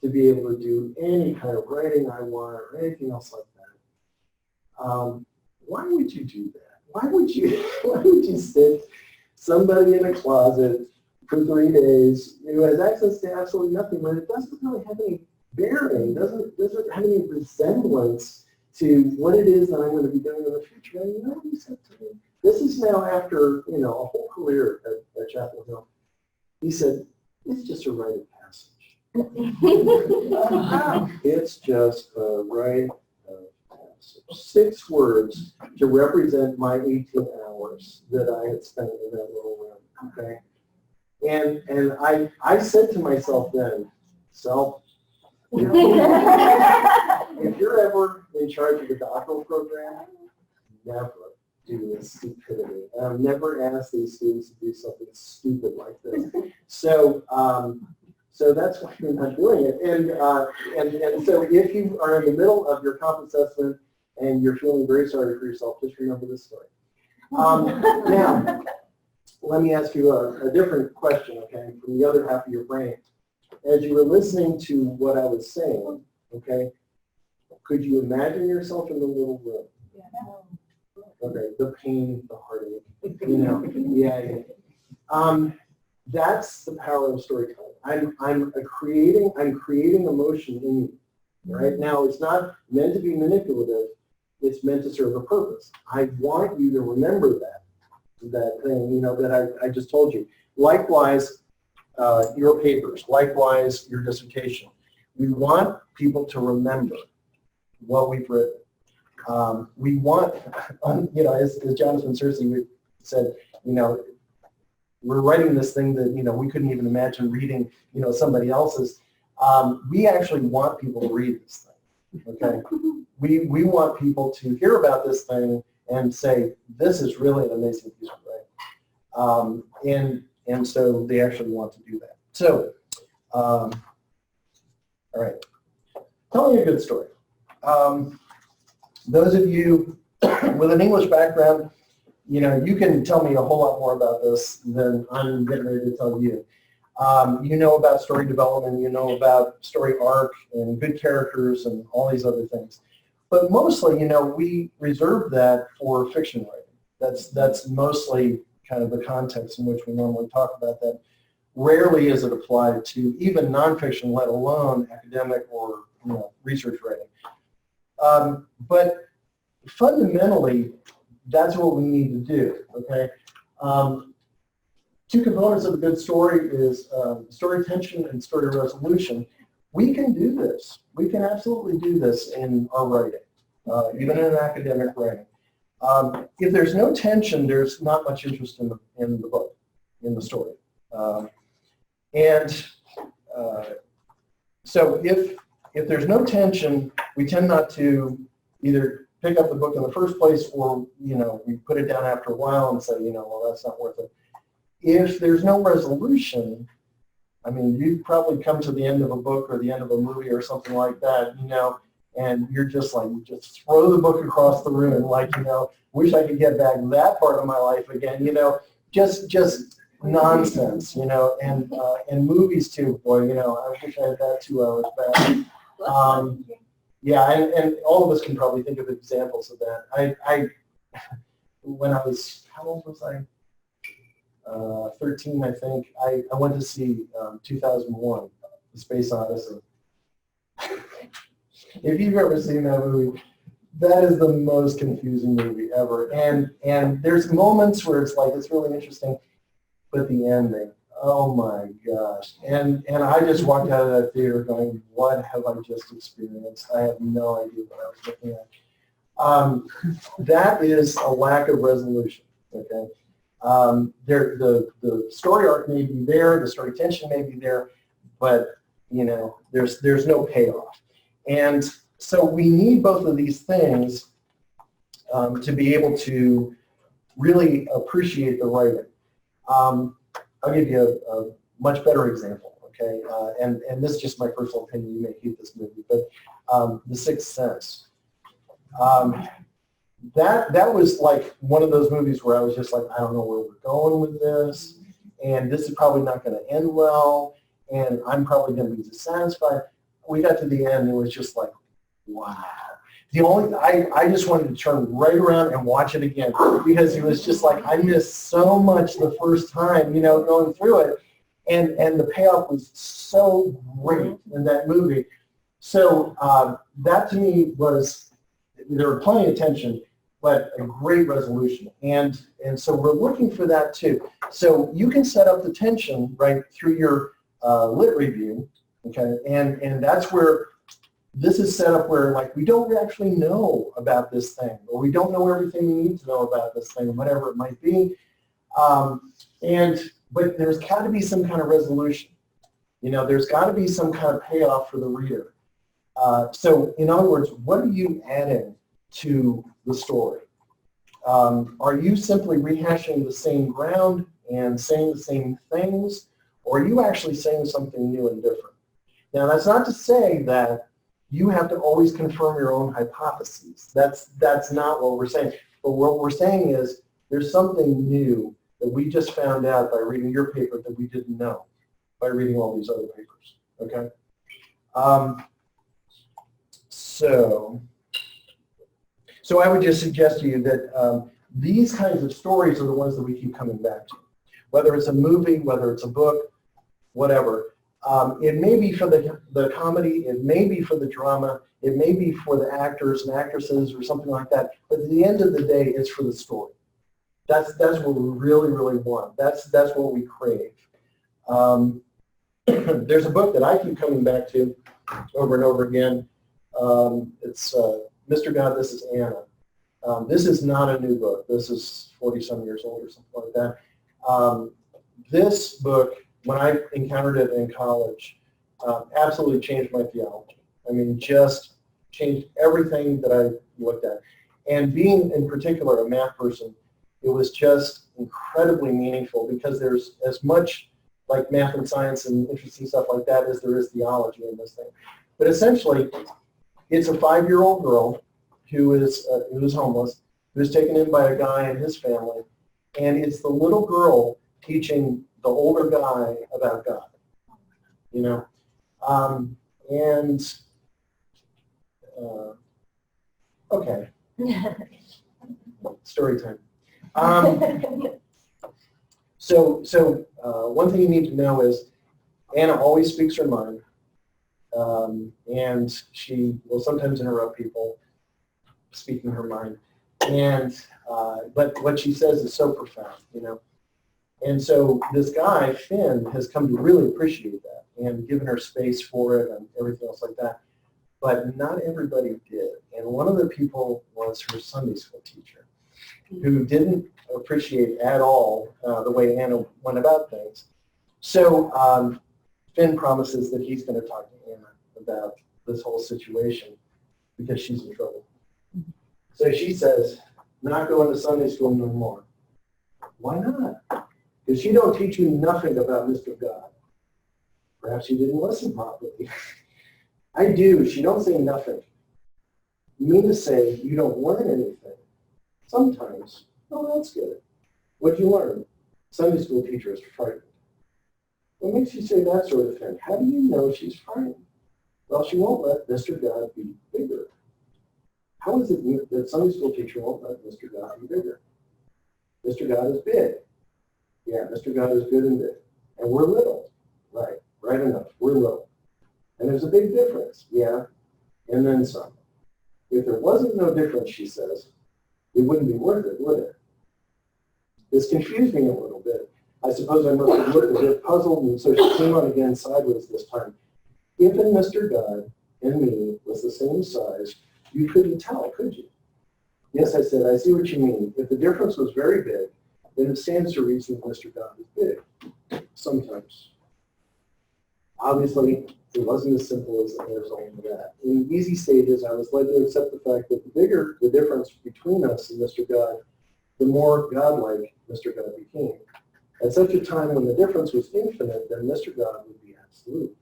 to be able to do any kind of writing I want or anything else like that. Why would you do that? Why would you stick somebody in a closet for 3 days who has access to absolutely nothing, but it doesn't really have any bearing, doesn't have any resemblance to what it is that I'm going to be doing in the future? And you know what he said to me? This is now after, you know, a whole career at Chapel Hill. He said, it's just a rite of passage. It's just a rite of passage. 6 words to represent my 18 hours that I had spent in that little room, okay? And I said to myself then, self, if you're ever in charge of a doctoral program, never do this stupidity. And I've never asked these students to do something stupid like this. So So that's why you're not doing it. And so if you are in the middle of your comp assessment and you're feeling very sorry for yourself, just remember this story. Now, let me ask you a different question, okay, from the other half of your brain. As you were listening to what I was saying, okay, could you imagine yourself in the little room? Yeah. Okay, the pain, the heartache, you know, yeah. That's the power of storytelling. I'm creating emotion in you. Right now, it's not meant to be manipulative. It's meant to serve a purpose. I want you to remember that thing, you know, that I just told you. Likewise, your papers. Likewise, your dissertation. We want people to remember what we've written. We want, you know, as Jonathan Searcy said, you know, we're writing this thing that, you know, we couldn't even imagine reading, you know, somebody else's. We actually want people to read this thing, okay? We want people to hear about this thing and say, this is really an amazing piece of writing. And so they actually want to do that. So, all right, telling a good story. Those of you with an English background, you know, you can tell me a whole lot more about this than I'm getting ready to tell you. You know about story development, you know about story arc and good characters and all these other things. But mostly, you know, we reserve that for fiction writing. That's mostly kind of the context in which we normally talk about that. Rarely is it applied to even nonfiction, let alone academic or, you know, research writing. But fundamentally, that's what we need to do, okay? Two components of a good story is story tension and story resolution. We can do this. We can absolutely do this in our writing, even in academic writing. If there's no tension, there's not much interest in the book, in the story. So if there's no tension, we tend not to either pick up the book in the first place, or, you know, we put it down after a while and say, you know, well, that's not worth it. If there's no resolution, I mean, you probably come to the end of a book or the end of a movie or something like that, you know, and you're just like, you just throw the book across the room, like, you know, wish I could get back that part of my life again, you know, just nonsense, you know, and movies too, boy, you know, I wish I had that 2 hours back. Yeah, and all of us can probably think of examples of that. When I was, how old was I? 13, I think. I went to see 2001, The Space Odyssey. If you've ever seen that movie, that is the most confusing movie ever. And there's moments where it's like, it's really interesting, but the ending, oh my gosh. And I just walked out of that theater going, what have I just experienced? I have no idea what I was looking at. That is a lack of resolution, okay? The story arc may be there, the story tension may be there, but, you know, there's no payoff. And so we need both of these things to be able to really appreciate the writing. I'll give you a much better example, okay? And this is just my personal opinion. You may hate this movie, but The Sixth Sense. That was like one of those movies where I was just like, I don't know where we're going with this, and this is probably not going to end well, and I'm probably going to be dissatisfied. We got to the end, and it was just like, wow. I just wanted to turn right around and watch it again, because it was just like, I missed so much the first time, you know, going through it, and the payoff was so great in that movie. So that to me was, there were plenty of tension, but a great resolution. And so we're looking for that too. So you can set up the tension right through your lit review, okay? And that's where this is set up where, like, we don't actually know about this thing, or we don't know everything we need to know about this thing, whatever it might be. But there's got to be some kind of resolution. You know, there's got to be some kind of payoff for the reader. So in other words, what are you adding to the story? Are you simply rehashing the same ground and saying the same things? Or are you actually saying something new and different? Now, that's not to say that you have to always confirm your own hypotheses. That's not what we're saying. But what we're saying is there's something new that we just found out by reading your paper that we didn't know by reading all these other papers, okay? So I would just suggest to you that these kinds of stories are the ones that we keep coming back to. Whether it's a movie, whether it's a book, whatever. It may be for the comedy, it may be for the drama, it may be for the actors and actresses or something like that, but at the end of the day, it's for the story. That's what we really, really want. That's what we crave. There's a book that I keep coming back to over and over again. It's Mr. God, This Is Anna. This is not a new book. This is 40-some years old or something like that. This book, when I encountered it in college, absolutely changed my theology. I mean, just changed everything that I looked at. And being, in particular, a math person, it was just incredibly meaningful because there's as much like math and science and interesting stuff like that as there is theology in this thing. But essentially, it's a 5-year-old girl who is homeless, who's taken in by a guy and his family, and it's the little girl teaching the older guy about God, you know, okay, story time. So one thing you need to know is Anna always speaks her mind, and she will sometimes interrupt people speaking her mind, but what she says is so profound, you know. And so this guy, Finn, has come to really appreciate that and given her space for it and everything else like that. But not everybody did. And one of the people was her Sunday school teacher, who didn't appreciate at all the way Anna went about things. So Finn promises that he's going to talk to Anna about this whole situation because she's in trouble. So she says, not going to Sunday school no more. Why not? Because she don't teach you nothing about Mr. God. Perhaps you didn't listen properly. I do. She don't say nothing. You mean to say you don't learn anything? Sometimes. Oh, that's good. What'd you learn? Sunday school teacher is frightened. What makes you say that sort of thing? How do you know she's frightened? Well, she won't let Mr. God be bigger. How is it that Sunday school teacher won't let Mr. God be bigger? Mr. God is big. Yeah, Mr. God is good and big. And we're little. Right enough. We're little. And there's a big difference. Yeah, and then some. If there wasn't no difference, she says, it wouldn't be worth it, would it? This confused me a little bit. I suppose I must have looked a bit puzzled, and so she came on again sideways this time. If and Mr. God and me was the same size, you couldn't tell, could you? Yes, I said, I see what you mean. If the difference was very big, then it stands to reason Mr. God is big. Sometimes. Obviously, it wasn't as simple as there's only that. In easy stages, I was led to accept the fact that the bigger the difference between us and Mr. God, the more godlike Mr. God became. At such a time when the difference was infinite, then Mr. God would be absolute.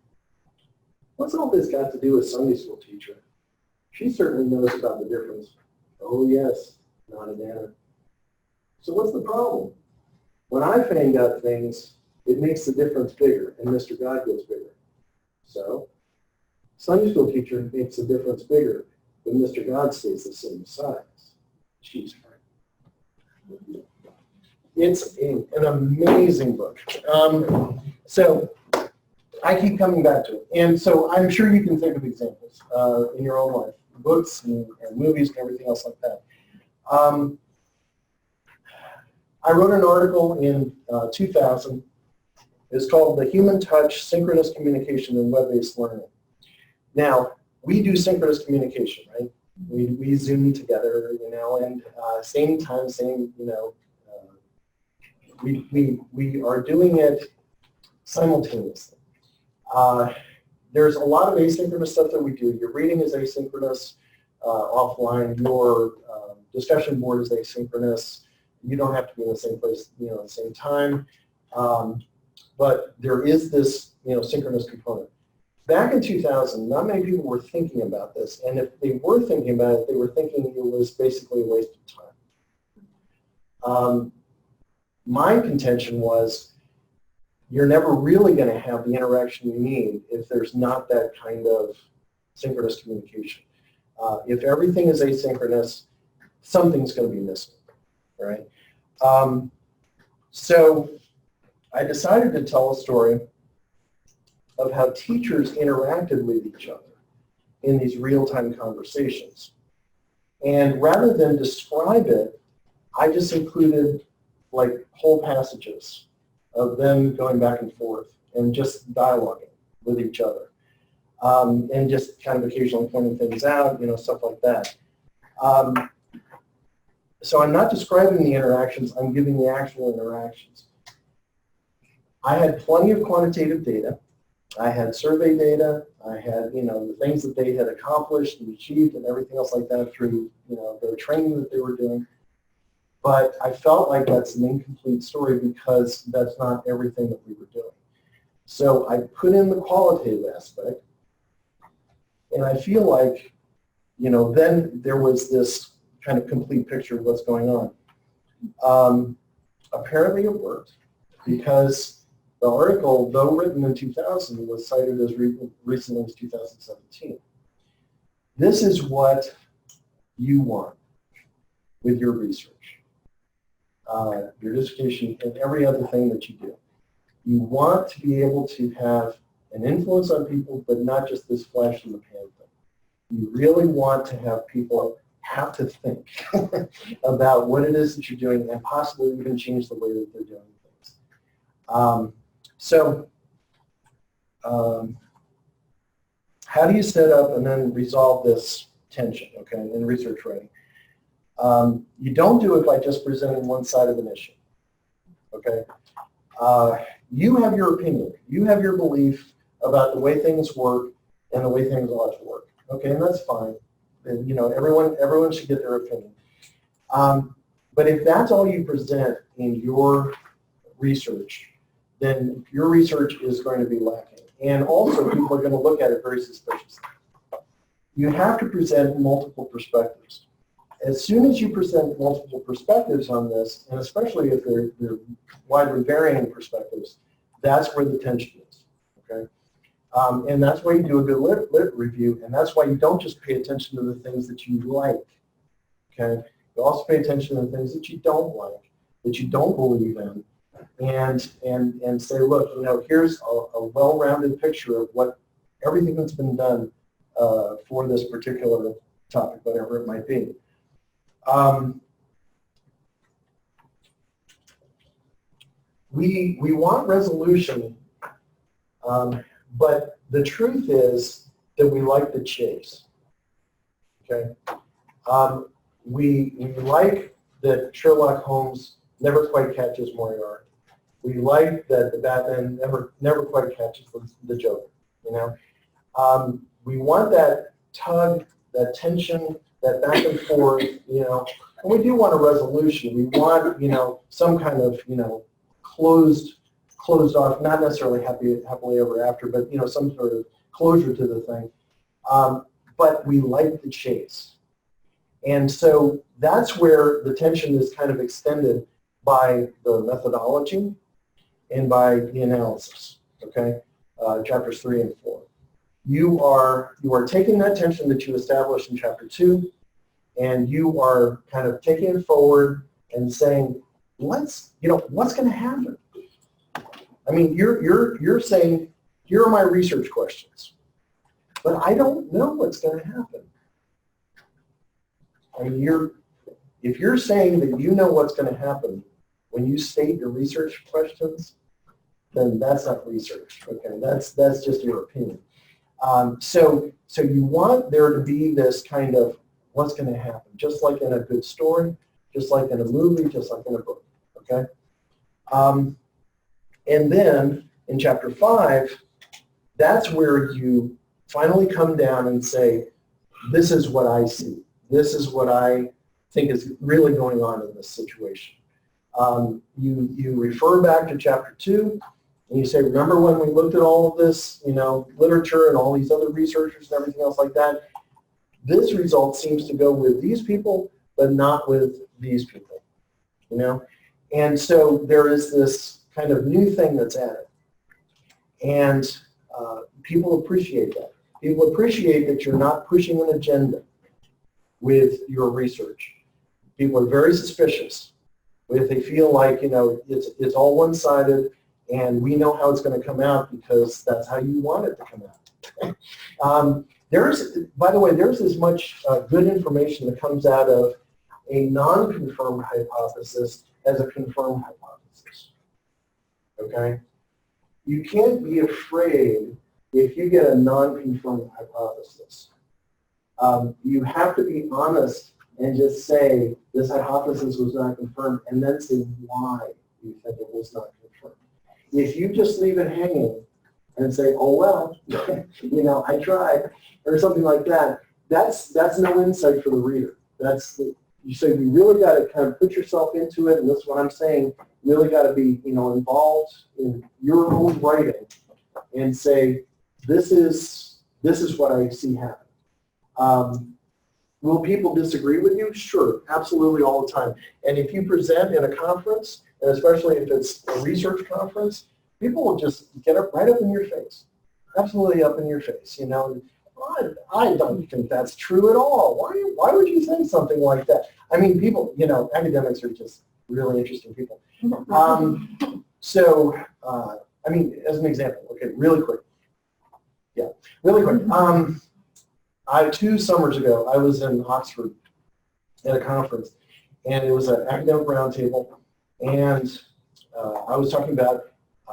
What's all this got to do with Sunday school teacher? She certainly knows about the difference. Oh yes, nodded Anna. So what's the problem? When I find out things, it makes the difference bigger, and Mr. God gets bigger. So, Sunday school teacher makes the difference bigger, but Mr. God stays the same size. She's right. It's an amazing book. So, I keep coming back to it. And so I'm sure you can think of examples in your own life, books and movies and everything else like that. I wrote an article in 2000. It's called The Human Touch, Synchronous Communication and Web-Based Learning. Now, we do synchronous communication, right? We Zoom together, you know, and same time, same, you know, we are doing it simultaneously. There's a lot of asynchronous stuff that we do. Your reading is asynchronous offline. Your discussion board is asynchronous. You don't have to be in the same place, you know, at the same time. but there is this, synchronous component. Back in 2000, not many people were thinking about this, and if they were thinking about it, they were thinking it was basically a waste of time. My contention was you're never really going to have the interaction you need if there's not that kind of synchronous communication. If everything is asynchronous, something's going to be missing, right? So I decided to tell a story of how teachers interacted with each other in these real-time conversations. And rather than describe it, I just included like whole passages of them going back and forth and just dialoguing with each other. And just kind of occasionally pointing things out, stuff like that. So I'm not describing the interactions, I'm giving the actual interactions. I had plenty of quantitative data. I had survey data. I had, the things that they had accomplished and achieved and everything else like that through, the training that they were doing. But I felt like that's an incomplete story because that's not everything that we were doing. So I put in the qualitative aspect, and I feel like, then there was this kind of complete picture of what's going on. Apparently it worked because the article, though written in 2000, was cited as recently as 2017. This is what you want with your research, your dissertation, and every other thing that you do. You want to be able to have an influence on people, but not just this flash in the pan thing. You really want to have people have to think about what it is that you're doing and possibly even change the way that they're doing things. How do you set up and then resolve this tension, okay, in research writing? You don't do it by just presenting one side of an issue, okay? You have your opinion. You have your belief about the way things work and the way things ought to work, okay, and that's fine. And, everyone should get their opinion. But if that's all you present in your research, then your research is going to be lacking. And also, people are going to look at it very suspiciously. You have to present multiple perspectives. As soon as you present multiple perspectives on this, and especially if they're widely varying perspectives, that's where the tension is, okay? And that's why you do a good lit review, and that's why you don't just pay attention to the things that you like, okay? You also pay attention to the things that you don't like, that you don't believe in, and say, look, here's a well-rounded picture of what everything that's been done for this particular topic, whatever it might be. We want resolution, but the truth is that we like the chase, okay? We like that Sherlock Holmes never quite catches Moriarty. We like that the Batman never quite catches the Joker, We want that tug, that tension, that back and forth, and we do want a resolution. We want, some kind of, closed off, not necessarily happily ever after, but, some sort of closure to the thing. But we like the chase. And so that's where the tension is kind of extended by the methodology and by the analysis, okay? Chapters 3 and 4. You are taking that tension that you established in chapter 2, and you are kind of taking it forward and saying, what's going to happen? I mean, you're saying, here are my research questions, but I don't know what's going to happen. I mean, if you're saying that you know what's going to happen when you state your research questions, then that's not research, okay? That's just your opinion. So you want there to be this kind of what's going to happen, just like in a good story, just like in a movie, just like in a book, okay? And then in chapter 5, that's where you finally come down and say, this is what I see. This is what I think is really going on in this situation. You refer back to chapter 2, And you say, remember when we looked at all of this, literature and all these other researchers and everything else like that? This result seems to go with these people, but not with these people, And so there is this kind of new thing that's added. And people appreciate that. People appreciate that you're not pushing an agenda with your research. People are very suspicious if they feel like, it's all one-sided and we know how it's going to come out because that's how you want it to come out. By the way, there's as much good information that comes out of a non-confirmed hypothesis as a confirmed hypothesis. Okay? You can't be afraid if you get a non-confirmed hypothesis. You have to be honest and just say this hypothesis was not confirmed and then say why you think it was not confirmed. If you just leave it hanging and say, oh well, I tried, or something like that, that's no insight for the reader. You say you really got to kind of put yourself into it, and this is what I'm saying, really got to be involved in your own writing and say, this is what I see happen. Will people disagree with you? Sure, absolutely, all the time. And if you present in a conference, and especially if it's a research conference, people will just get right up in your face, absolutely up in your face. I don't think that's true at all. Why would you think something like that? I mean, people, academics are just really interesting people. As an example, okay, really quick. Yeah, really quick. 2 summers ago, I was in Oxford at a conference, and it was an academic roundtable, and I was talking about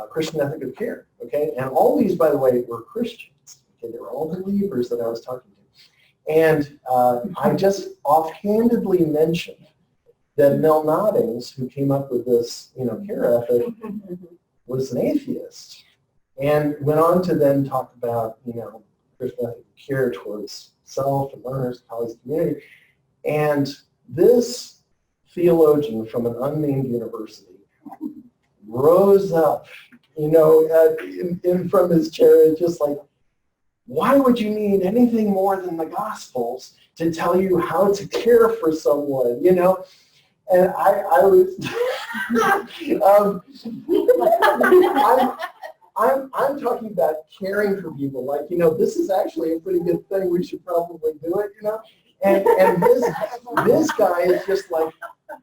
Christian ethic of care, okay? And all these, by the way, were Christians. Okay? They were all believers that I was talking to. And I just offhandedly mentioned that Mel Noddings, who came up with this, care ethic, was an atheist, and went on to then talk about, Christian ethic of care towards self and learners, colleagues, community. And this theologian from an unnamed university rose up, from his chair, and just like, why would you need anything more than the Gospels to tell you how to care for someone, And I was, I'm talking about caring for people, like, this is actually a pretty good thing, we should probably do it, And this guy is just like,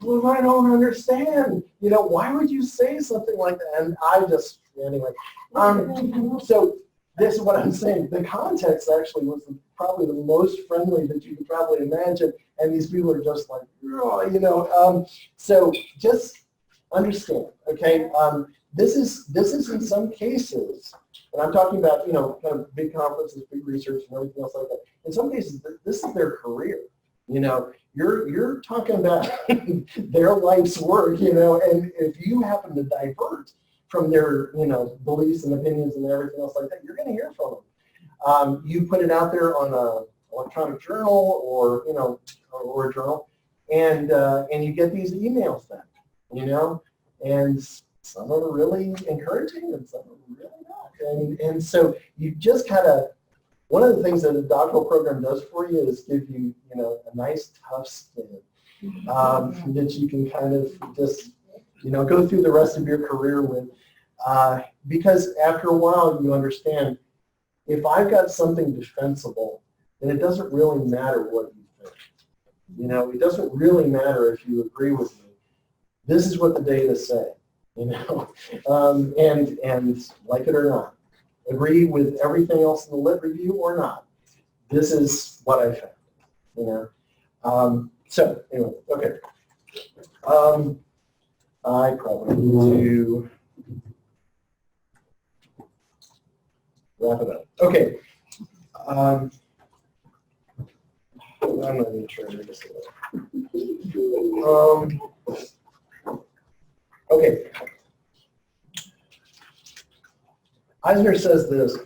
well, I don't understand. Why would you say something like that? And I just, anyway. So this is what I'm saying. The context actually was probably the most friendly that you could probably imagine. And these people are just like, oh, so just understand, okay? This is in some cases, and I'm talking about, kind of big conferences, big research, and everything else like that. In some cases, this is their career. You're talking about their life's work, and if you happen to divert from their, beliefs and opinions and everything else like that, you're going to hear from them. You put it out there on an electronic journal or, or a journal, and you get these emails back, and some are really encouraging and some are really not. And so you just kind of, one of the things that a doctoral program does for you is give you, a nice tough skin that you can kind of just, go through the rest of your career with. Because after a while you understand, if I've got something defensible, then it doesn't really matter what you think. It doesn't really matter if you agree with me. This is what the data say, and like it or not. Agree with everything else in the lit review or not. This is what I found, so anyway, okay. I probably need to wrap it up. Okay. I'm not even sure. Okay. Eisner says this: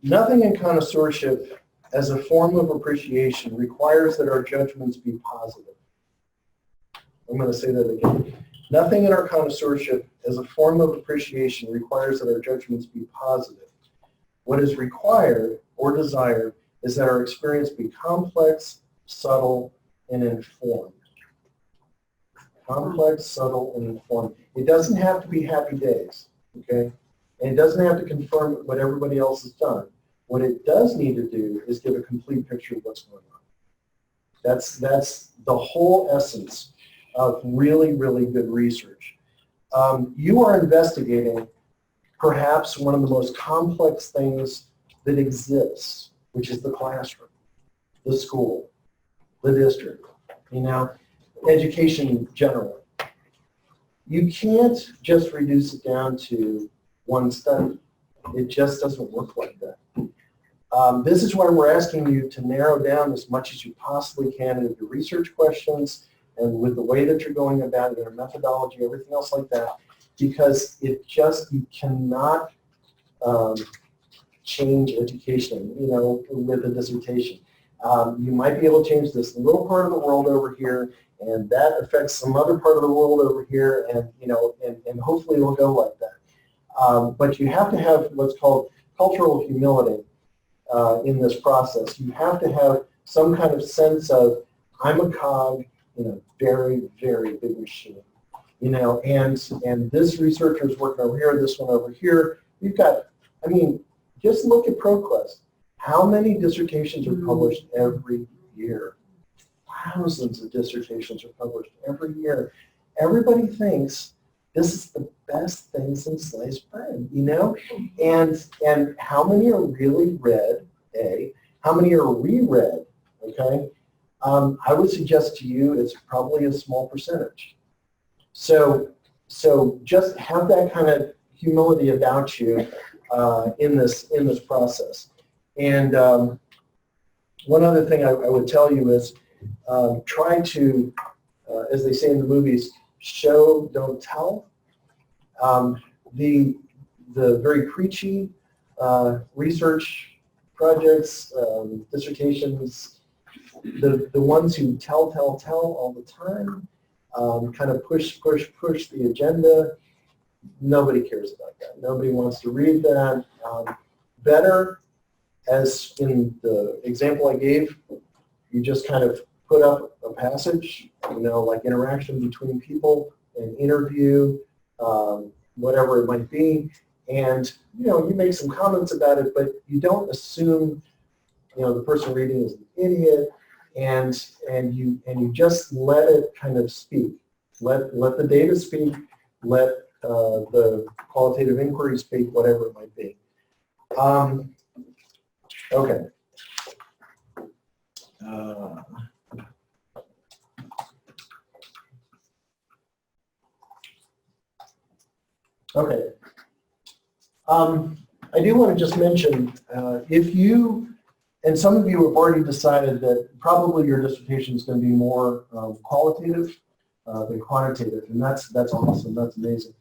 nothing in connoisseurship as a form of appreciation requires that our judgments be positive. I'm going to say that again. Nothing in our connoisseurship as a form of appreciation requires that our judgments be positive. What is required or desired is that our experience be complex, subtle, and informed. Complex, subtle, and informed. It doesn't have to be happy days, okay? And it doesn't have to confirm what everybody else has done. What it does need to do is give a complete picture of what's going on. That's the whole essence of really, really good research. You are investigating perhaps one of the most complex things that exists, which is the classroom, the school, the district, education generally. You can't just reduce it down to one study. It just doesn't work like that. This is why we're asking you to narrow down as much as you possibly can with your research questions and with the way that you're going about your methodology, everything else like that, because you cannot change education, with a dissertation. You might be able to change this little part of the world over here, and that affects some other part of the world over here, and hopefully it'll go like that. But you have to have what's called cultural humility in this process. You have to have some kind of sense of, I'm a cog in a very, very big machine. And this researcher is working over here, this one over here. You've got, just look at ProQuest. How many dissertations are published every year? Thousands of dissertations are published every year. Everybody thinks this is the best thing since sliced bread, And how many are really read, A? How many are reread, okay? I would suggest to you it's probably a small percentage. So just have that kind of humility about you in this process. And one other thing I would tell you is try to, as they say in the movies, show, don't tell. The very preachy research projects, dissertations, the ones who tell all the time, kind of push the agenda, nobody cares about that. Nobody wants to read that. Better, as in the example I gave, you just kind of put up a passage, like interaction between people, an interview, whatever it might be, and you make some comments about it, but you don't assume the person reading is an idiot, and you just let it kind of speak. Let the data speak. Let the qualitative inquiry speak, whatever it might be. Okay. Okay. I do want to just mention, if you, and some of you have already decided that probably your dissertation is going to be more qualitative than quantitative, and that's awesome, that's amazing.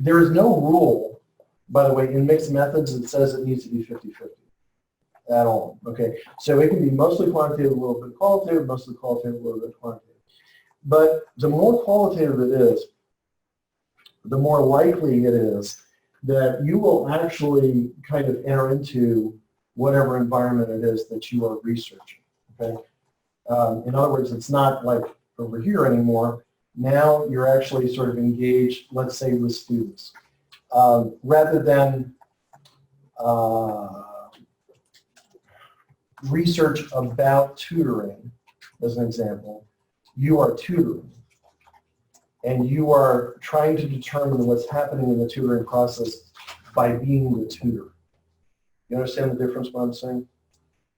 There is no rule, by the way, in mixed methods that says it needs to be 50-50 at all, okay? So it can be mostly quantitative, a little bit qualitative, mostly qualitative, a little bit quantitative. But the more qualitative it is, the more likely it is that you will actually kind of enter into whatever environment it is that you are researching, okay? In other words, it's not like over here anymore. Now you're actually sort of engaged, let's say, with students. Rather than research about tutoring, as an example, you are tutoring. And you are trying to determine what's happening in the tutoring process by being the tutor. You understand the difference what I'm saying?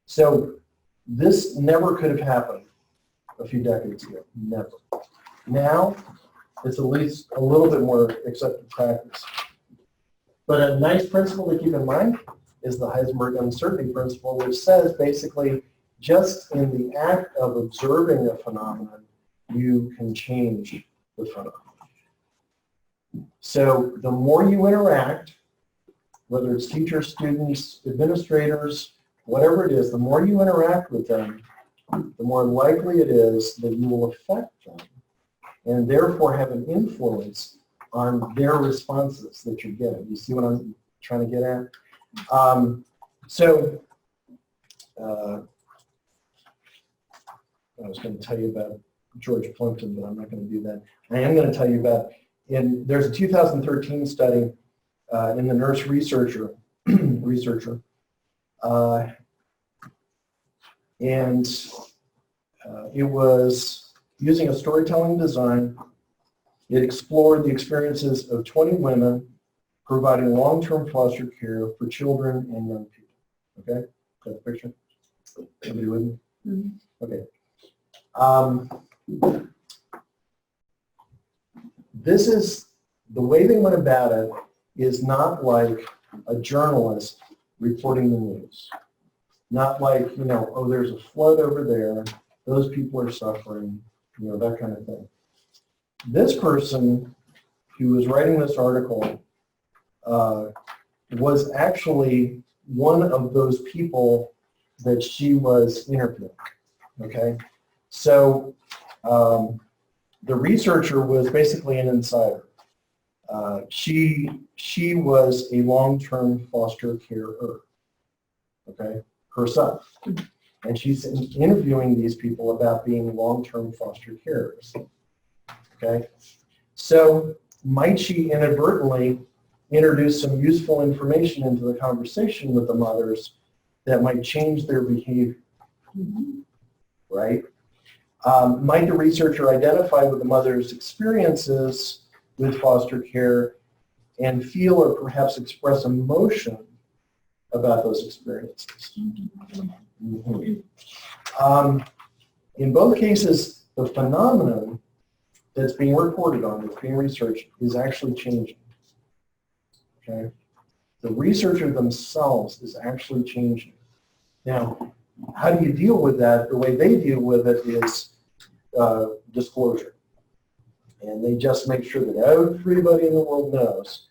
So this never could have happened a few decades ago, never. Now, it's at least a little bit more accepted practice. But a nice principle to keep in mind is the Heisenberg uncertainty principle, which says basically just in the act of observing a phenomenon, you can change the phenomenon. So the more you interact, whether it's teachers, students, administrators, whatever it is, the more you interact with them, the more likely it is that you will affect them and therefore have an influence on their responses that you're getting. You see what I'm trying to get at? I was going to tell you about George Plimpton, but I'm not going to do that. I am going to tell you about, there's a 2013 study in the Nurse Researcher, and it was using a storytelling design. It explored the experiences of 20 women providing long-term foster care for children and young people. Okay, got the picture? Somebody with me? Mm-hmm. Okay. This is, the way they went about it is not like a journalist reporting the news. Not like, oh, there's a flood over there, those people are suffering, that kind of thing. This person who was writing this article was actually one of those people that she was interviewing, okay? So the researcher was basically an insider. She was a long-term foster carer, okay, herself. And she's interviewing these people about being long-term foster carers, okay? So might she inadvertently introduce some useful information into the conversation with the mothers that might change their behavior, right? Might the researcher identify with the mother's experiences with foster care and feel or perhaps express emotion about those experiences? In both cases, the phenomenon that's being reported on, that's being researched, is actually changing. Okay? The researcher themselves is actually changing. Now, how do you deal with that? The way they deal with it is disclosure. And they just make sure that everybody in the world knows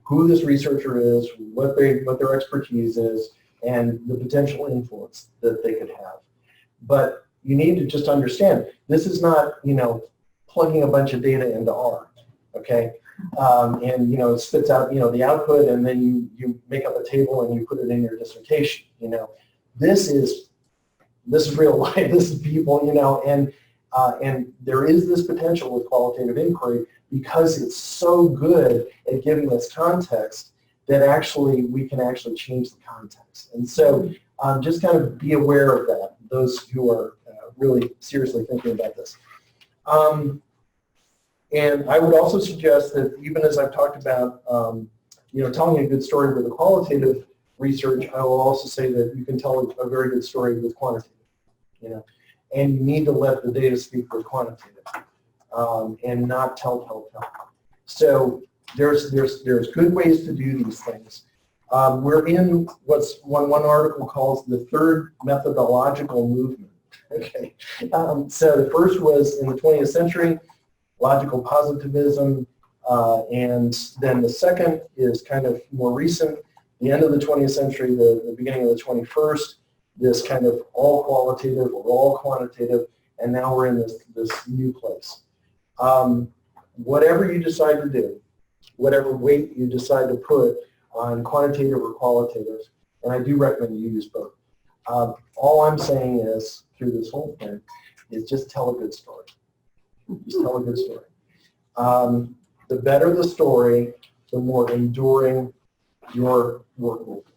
who this researcher is, what their expertise is, and the potential influence that they could have. But you need to just understand, this is not, plugging a bunch of data into R, okay? And, it spits out, the output, and then you make up a table and you put it in your dissertation, This is real life, this is people, and there is this potential with qualitative inquiry because it's so good at giving us context that actually we can actually change the context. And so just kind of be aware of that, those who are really seriously thinking about this. And I would also suggest that even as I've talked about, telling a good story with a qualitative research, I will also say that you can tell a very good story with quantitative, and you need to let the data speak for quantitative and not tell. So there's good ways to do these things. We're in what's one article calls the third methodological movement. Okay, so the first was in the 20th century, logical positivism, and then the second is kind of more recent, the end of the 20th century, the beginning of the 21st, this kind of all qualitative or all quantitative, and now we're in this new place. Whatever you decide to do, whatever weight you decide to put on quantitative or qualitative, and I do recommend you use both. All I'm saying is, through this whole thing, is just tell a good story. Just tell a good story. The better the story, the more enduring your work will be.